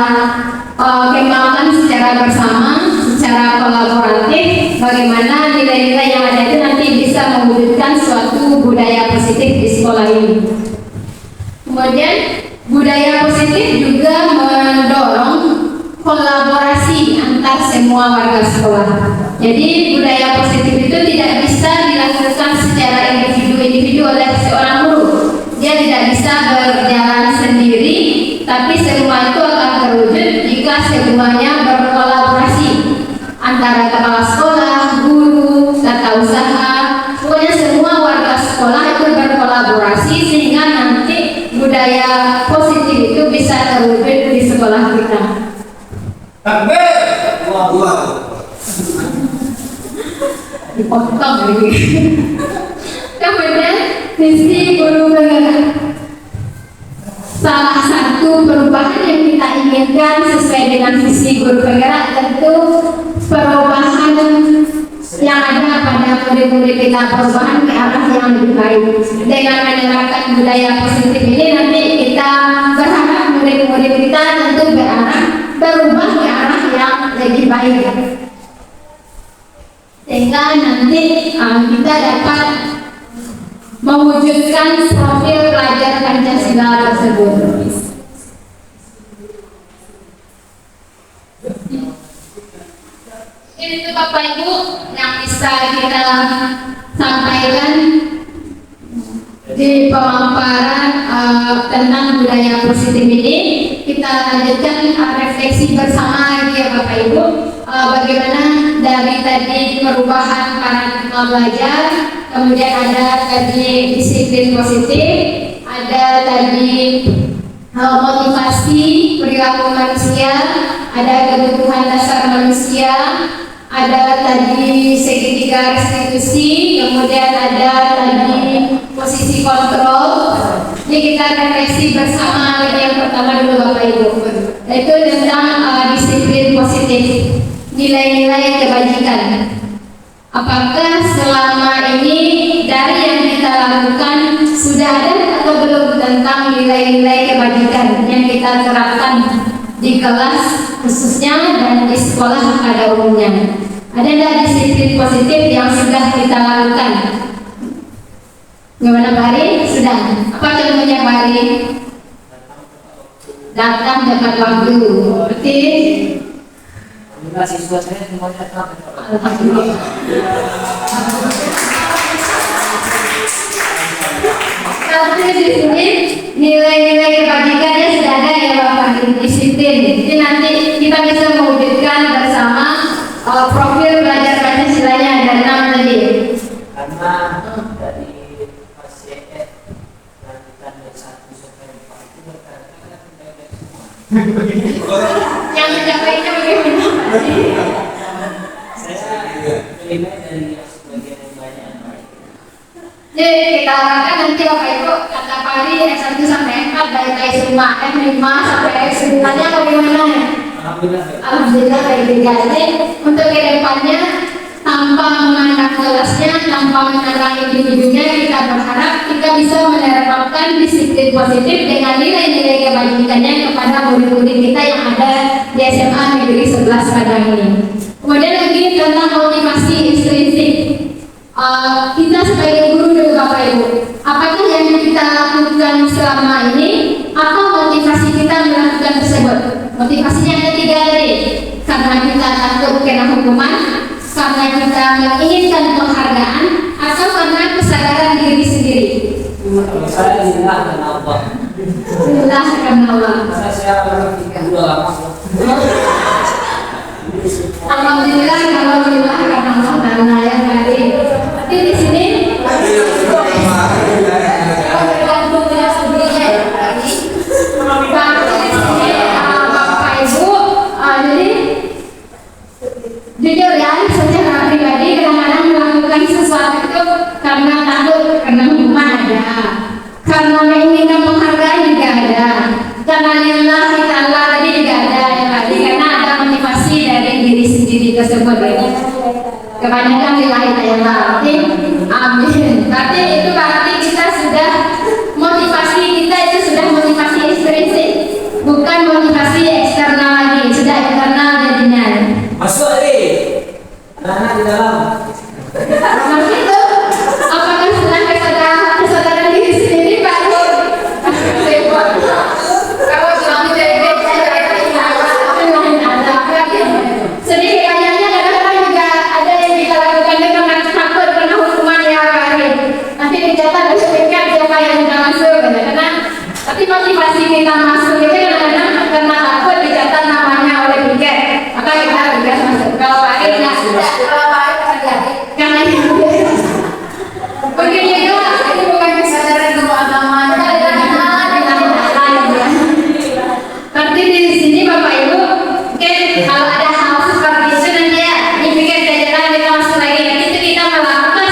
kembangkan secara bersama, secara kolaboratif. Bagaimana nilai-nilai yang ada itu nanti bisa mewujudkan suatu budaya positif di sekolah ini. Kemudian budaya positif juga mendorong kolaborasi antar semua warga sekolah. Jadi budaya positif itu tidak bisa dilakukan secara individu oleh seorang guru Kemudian visi guru penggerak. Salah satu perubahan yang kita inginkan sesuai dengan visi guru penggerak tentu perubahan yang ada pada murid-murid kita, perubahan ke arah yang lebih baik. Dengan menerapkan budaya positif ini nanti kita berharap murid-murid kita tentu berubah ke arah yang lebih baik, sehingga nanti kita dapat mewujudkan profil pelajar Pancasila tersebut. Itu Bapak Ibu yang bisa kita sampaikan di pemaparan tentang budaya positif ini. Kita lanjutkan refleksi bersama lagi ya Bapak Ibu, bagaimana dari tadi perubahan paradigma belajar, kemudian ada tadi disiplin positif, ada tadi motivasi perilaku manusia, ada kebutuhan dasar manusia, ada tadi segitiga restitusi, kemudian ada tadi posisi kontrol. Ini kita refleksi bersama lagi yang pertama dulu Bapak Ibu, yaitu tentang disiplin positif, nilai-nilai kebajikan. Apakah selama ini dari yang kita lakukan sudah ada atau belum tentang nilai-nilai kebajikan yang kita terapkan di kelas khususnya dan di sekolah pada umumnya? Ada tidak disiplin positif yang sudah kita lakukan? Gimana Pak Ari? Sudah. Apa contohnya Pak Ari? Datang tepat waktu. Berarti siswa saya semuanya datang. alhamdulillah. Tapi di sini nilai-nilai kebajikannya sudah ada ya Bapak, disiplin. Jadi nanti kita bisa mewujudkan bersama profil belajar Pancasilanya ada 6 tadi. Karena dari pasien lanjutan dari 1 sampai 4 itu berkata-kata semua. Yang mencapainya bagaimana? Saya menilai dari sebagian yang banyak. Jadi kita harapkan nanti Bapak Ibu kata Pari S1 sampai 4 dari S5, S5 sampai S9 nya bagaimana? Alhamdulillah baik. Jadi untuk kedepannya tanpa memandang kelasnya, tanpa memandang individunya, kita berharap kita bisa menerapkan disiplin positif dengan nilai-nilai kebajikannya kepada murid-murid kita yang ada di SMA Negeri 11 Padang ini. Kemudian lagi tentang motivasi intrinsik. Kita sebagai guru dulu Bapak Ibu, apakah yang kita lakukan selama ini atau motivasi kita melakukan tersebut? Motivasinya ada 3 tadi, karena kita takut kena hukuman, karena kita menginginkan penghargaan, atau karena kesadaran diri sendiri. Saya lillah karena Allah. Lillah karena Allah. Karena saya orang udah lama. Alhamdulillah karena Allah karena yang hari. Tapi di sini jujur ya, secara pribadi kadang-kadang melakukan sesuatu itu karena takut kena hukuman ada, karena menginginkan penghargaan juga ada, karena lillahi ta'ala tadi juga ada yang tadi, karena ada motivasi dari diri sendiri tersebut. Kebanyakan lillahi ta'ala. Amin. Berarti itu berarti kita sudah motivasi kita itu sudah motivasi intrinsik, bukan motivasi eksternal lagi, sudah internal jadinya. Masuk anak di dalam. Nah itu, apakah sudah kesadaran diri sendiri Pak? Kalau suami dari sedikit banyaknya kadang-kadang juga ada yang kita lakukan dengan takut karena hukuman yang hari. Nanti dicatat dan sebutkan siapa yang sudah masuk, karena tapi motivasi kita masuk itu kadang-kadang karena takut dicatat namanya oleh tiket, maka kita harus masuk. Kalau Pak Ari tidak, kalau Pak Ari terjadi karena itu begini juga, ini bukan kesadaran keagamaan. Berarti di sini Bapak Ibu, mungkin kalau ada hal seperti itu nanti ya dipikir jajaran kita masuk lagi. Nanti itu kita melakukan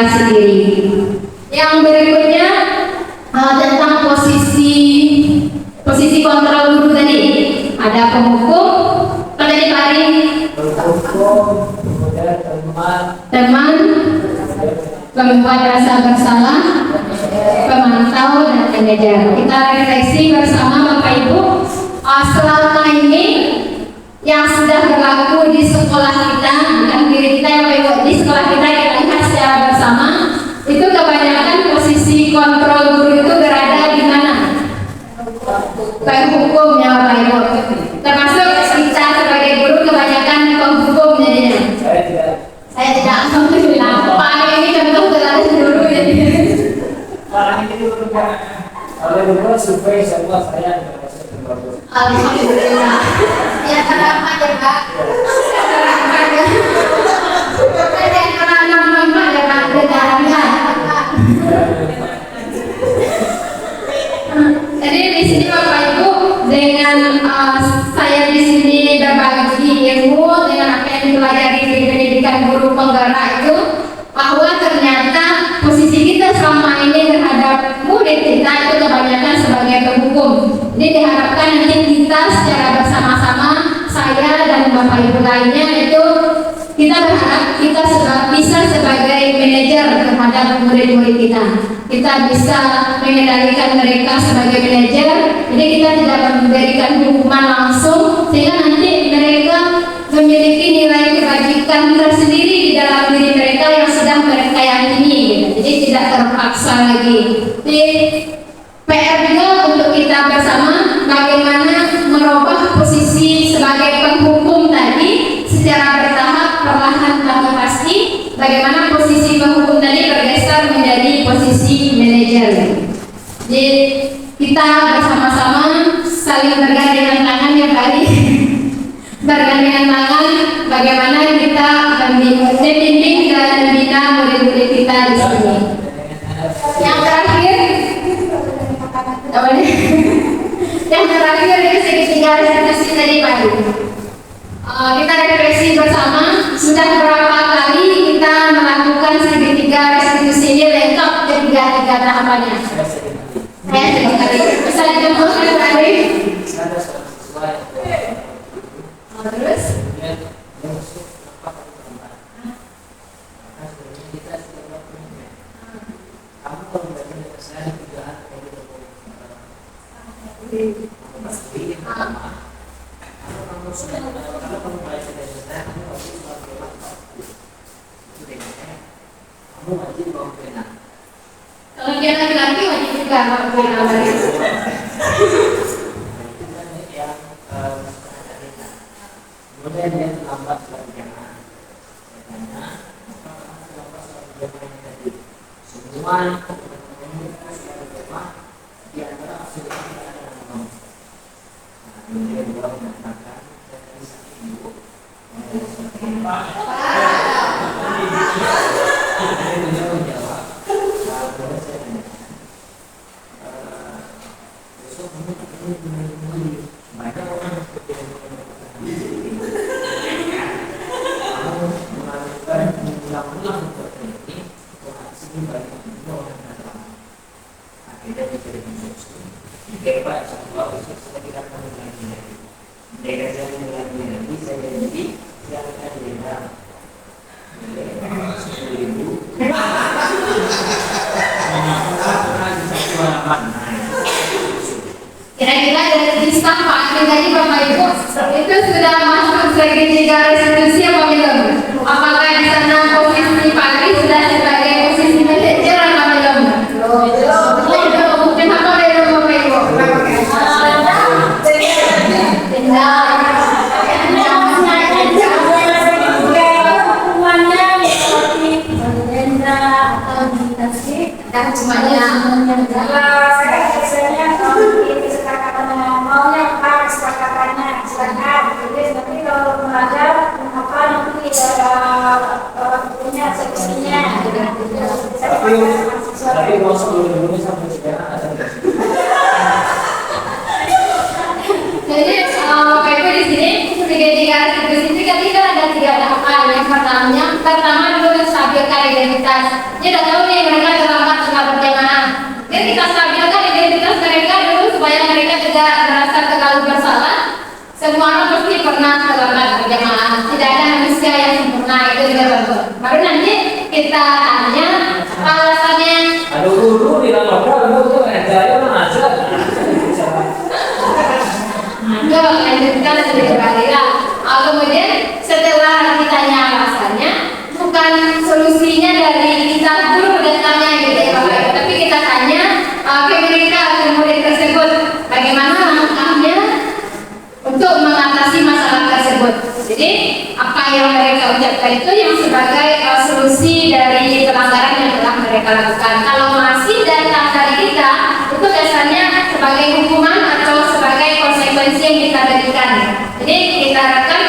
sendiri. Yang berikutnya tentang posisi kontrol guru tadi. Ada penghukum, apa tadi Pak Ari? Berhukum, kemudian Teman, pembuat rasa bersalah, pemantau, dan manajer. Kita refleksi bersama Bapak Ibu. Selama ini yang sudah berlaku di sekolah kita, bukan diri kita yang Bapak Ibu, di sekolah kita lihat secara bersama, itu kebanyakan posisi kontrol guru itu berada di mana? Penghukumnya Bapak Ibu. Termasuk kita sebagai guru kebanyakan penghukum jadinya. Saya tidak alhamdulillah. Pak Ari ini contoh teladan guru jadi. Orang ini juga oleh beberapa survei semua saya termasuk terbagus. Alhamdulillah. Ya kenapa ya Pak? Saya karena nama ya Pak negaranya. Jadi di sini Bapak Ibu dengan saya di sini berbagi ilmu dengan apa yang dipelajari di pendidikan guru penggerak itu, bahwa ternyata posisi kita selama ini terhadap murid kita itu kebanyakan sebagai penghukum. Jadi diharapkan nanti kita secara bersama-sama, saya dan Bapak Ibu lainnya itu kita berharap kita bisa sebagai manajer terhadap murid-murid kita. Kita bisa mengendalikan mereka sebagai manajer. Jadi kita tidak memberikan hukuman langsung sehingga nanti mereka memiliki nilai kebajikan tersendiri di dalam diri mereka yang sedang mereka yakini gitu. Jadi tidak terpaksa lagi. Jadi PR juga untuk kita bersama bagaimana merubah posisi sebagai penghukum tadi secara bertahap, perlahan tapi pasti. Bagaimana posisi penghukum tadi bergeser menjadi posisi manajer. Jadi kita bersama-sama saling bergandengan tangan ya Pak Ari. Bergandengan tangan bagaimana kita membimbing dan membina murid-murid kita di sini. Yang terakhir, yang terakhir itu segitiga restitusi tadi Pak Ari. Kita refleksi bersama, sudah berapa kali kita melakukan segitiga restitusi ini lengkap ketiga tahapannya? Saya sekali. Bisa dijemputkan Pak Ari? Terus? Kalau dia laki-laki wajib juga bawa pena. Kemudian dia terlambat berjamaah. Semua di antara sudah ada nama. Kemudian dia mengatakan banyak orang ulang-ulang seperti ini, sini banyak orang datang. Akhirnya kita diskusi. Pak, kalau saya tidak akan lagi. Mereka saya lagi, saya jadi yang akan dia. Kira-kira dari staf Pak Ari tadi Bapak Ibu itu sudah masuk segitiga restitusi apa belum? Apakah di sana posisi Pak Ari sudah sebagai posisi manajer atau belum? Belum. Kenapa belum Bapak Ibu? Dan semuanya tapi mau sebelum dulu sampai sekarang ada nggak? Jadi Bapak Ibu di sini segitiga restitusi itu kan ada 3 tahapan. Yang pertama dulu stabilkan identitas. Jadi tidak tahu nih mereka terlambat tengah berjamaah. Jadi kita stabilkan identitas mereka dulu supaya mereka tidak merasa terlalu bersalah. Semua orang pasti pernah terlambat berjamaah. Tidak ada manusia yang sempurna, itu juga betul. Baru nanti kita tanya alasannya. Ada guru di Ramadan itu ngajarin aja. Enggak, lanjutkan nanti kembali lah. Kemudian setelah ditanya alasannya, bukan solusinya dari kita dulu datangnya gitu ya Bapak Ibu, tapi kita tanya ke mereka ke murid tersebut bagaimana langkahnya untuk mengatasi masalah tersebut. Jadi apa yang mereka ucapkan itu yang sebagai solusi dari pelanggaran yang telah mereka lakukan. Kalau masih datang dari kita, itu biasanya sebagai hukuman atau sebagai konsekuensi yang kita berikan. Jadi kita harapkan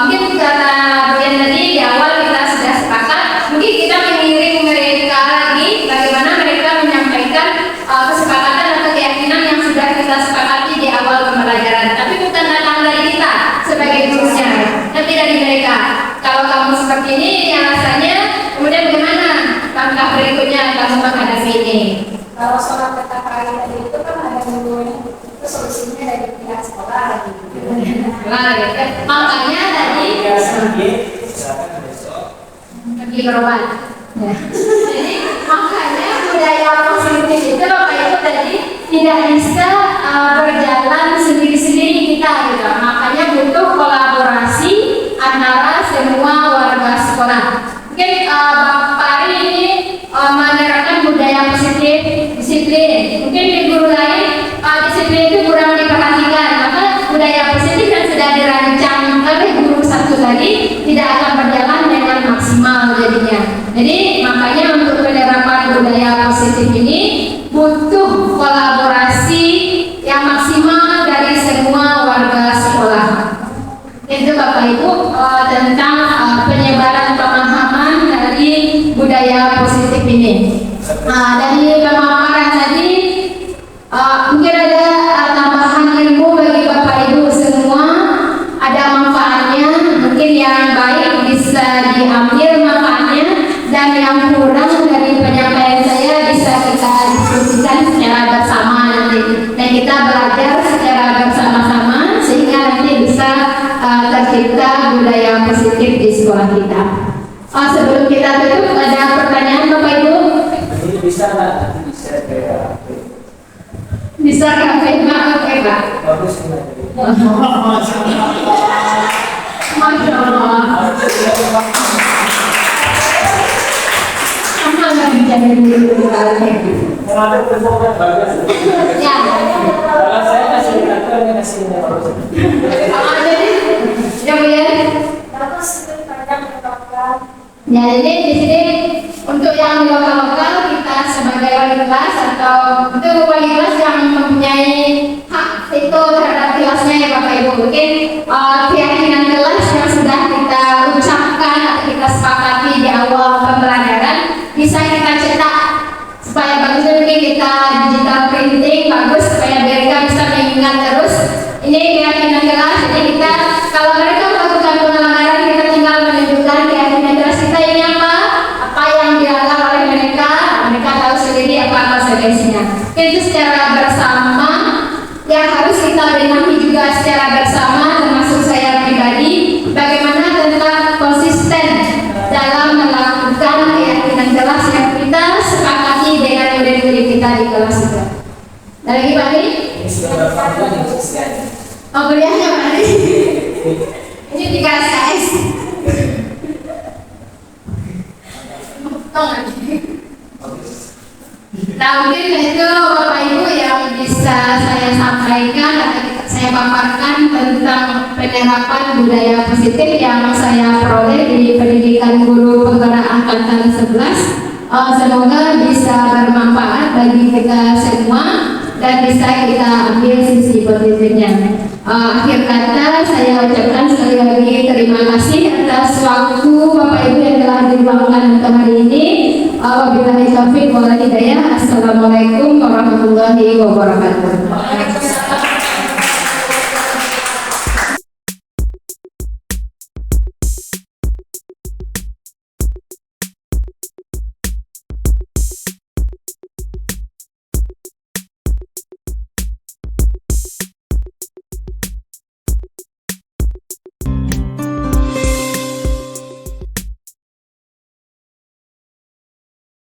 mungkin kata Brian tadi di awal kita sudah sepakat, mungkin kita mengiring mereka lagi bagaimana mereka menyampaikan kesepakatan atau keyakinan yang sudah kita sepakati di awal pembelajaran. Tapi bukan datang dari kita sebagai gurunya, tapi dari mereka. Kalau kamu seperti ini alasannya, kemudian bagaimana langkah berikutnya kamu menghadapi ini? Kalau soal kata hari tadi itu kan ada dua, itu solusinya dari pihak sekolah lagi. Makanya tadi pergi berobat. Jadi makanya budaya positif itu Bapak Ibu tadi tidak bisa berjalan sendiri-sendiri kita gitu. Makanya butuh kolaborasi antara semua warga sekolah. Mungkin Bapak Ari ini menerapkan budaya positif, disiplin. Mungkin di guru lain disiplin itu kurang diperhatikan. Maka budaya positif yang sudah dirancang oleh guru satu tadi tidak akan berjalan dengan maksimal jadinya. Jadi makanya untuk penerapan budaya positif ini butuh kolaborasi yang maksimal dari semua warga sekolah. Itu Bapak Ibu tentang penyebaran pemahaman dari budaya positif ini. Dari pemaparan tadi mungkin ada tambahan ilmu bagi Bapak Ibu semua, ada manfaatnya, mungkin yang baik bisa diambil manfaatnya dan yang kurang dari penyampaian saya bisa kita diskusikan secara bersama nanti dan kita belajar secara bersama-sama sehingga nanti bisa tercipta budaya positif di sekolah kita. Sebelum kita tutup ada pertanyaan Bapak Ibu? Ini bisa nggak? Bisa kayak Bisa kafe maaf ya Pak? bagus nggak? Masya Allah. Sama nggak bicara dulu Ada performa bagus. ya. Kalau saya kasih kartu, kasih ini bagus. Jadi, kemudian Bagus itu kadang menyebabkan ya jadi di sini untuk yang di lokal kita sebagai wali kelas atau untuk wali kelas yang mempunyai hak itu terhadap kelasnya ya Bapak Ibu, mungkin keyakinan kelas yang sudah kita ucapkan atau kita sepakati di awal pembelajaran bisa kita cetak supaya bagus, mungkin kita digital printing bagus supaya mereka bisa mengingat terus ini keyakinan kelas. Jadi kita kalau mereka melakukan pelanggaran kita tinggal menunjukkan keyakinan kelas kita ini apa yang dianggap oleh mereka tahu sendiri apa konsekuensinya. Itu secara bersama yang harus kita benahi juga secara bersama, termasuk saya pribadi, bagaimana tentang konsisten dalam melakukan keyakinan kelas yang kita sepakati dengan murid-murid kita di kelas itu. Dan lagi Pak Ari? Ini sudah berapa bulan yang selesai? Oh kuliahnya Pak Ari? Ini 3 SKS. Nah mungkin itu Bapak Ibu yang bisa saya sampaikan atau saya paparkan tentang penerapan budaya positif yang saya peroleh di pendidikan guru penggerak angkatan 11. Semoga bisa bermanfaat bagi kita semua dan bisa kita ambil sisi positifnya. Akhir kata saya ucapkan sekali lagi terima kasih atas waktu Bapak Ibu yang telah diluangkan untuk hari ini. Wabillahi taufiq wal hidayah. Assalamualaikum warahmatullahi wabarakatuh.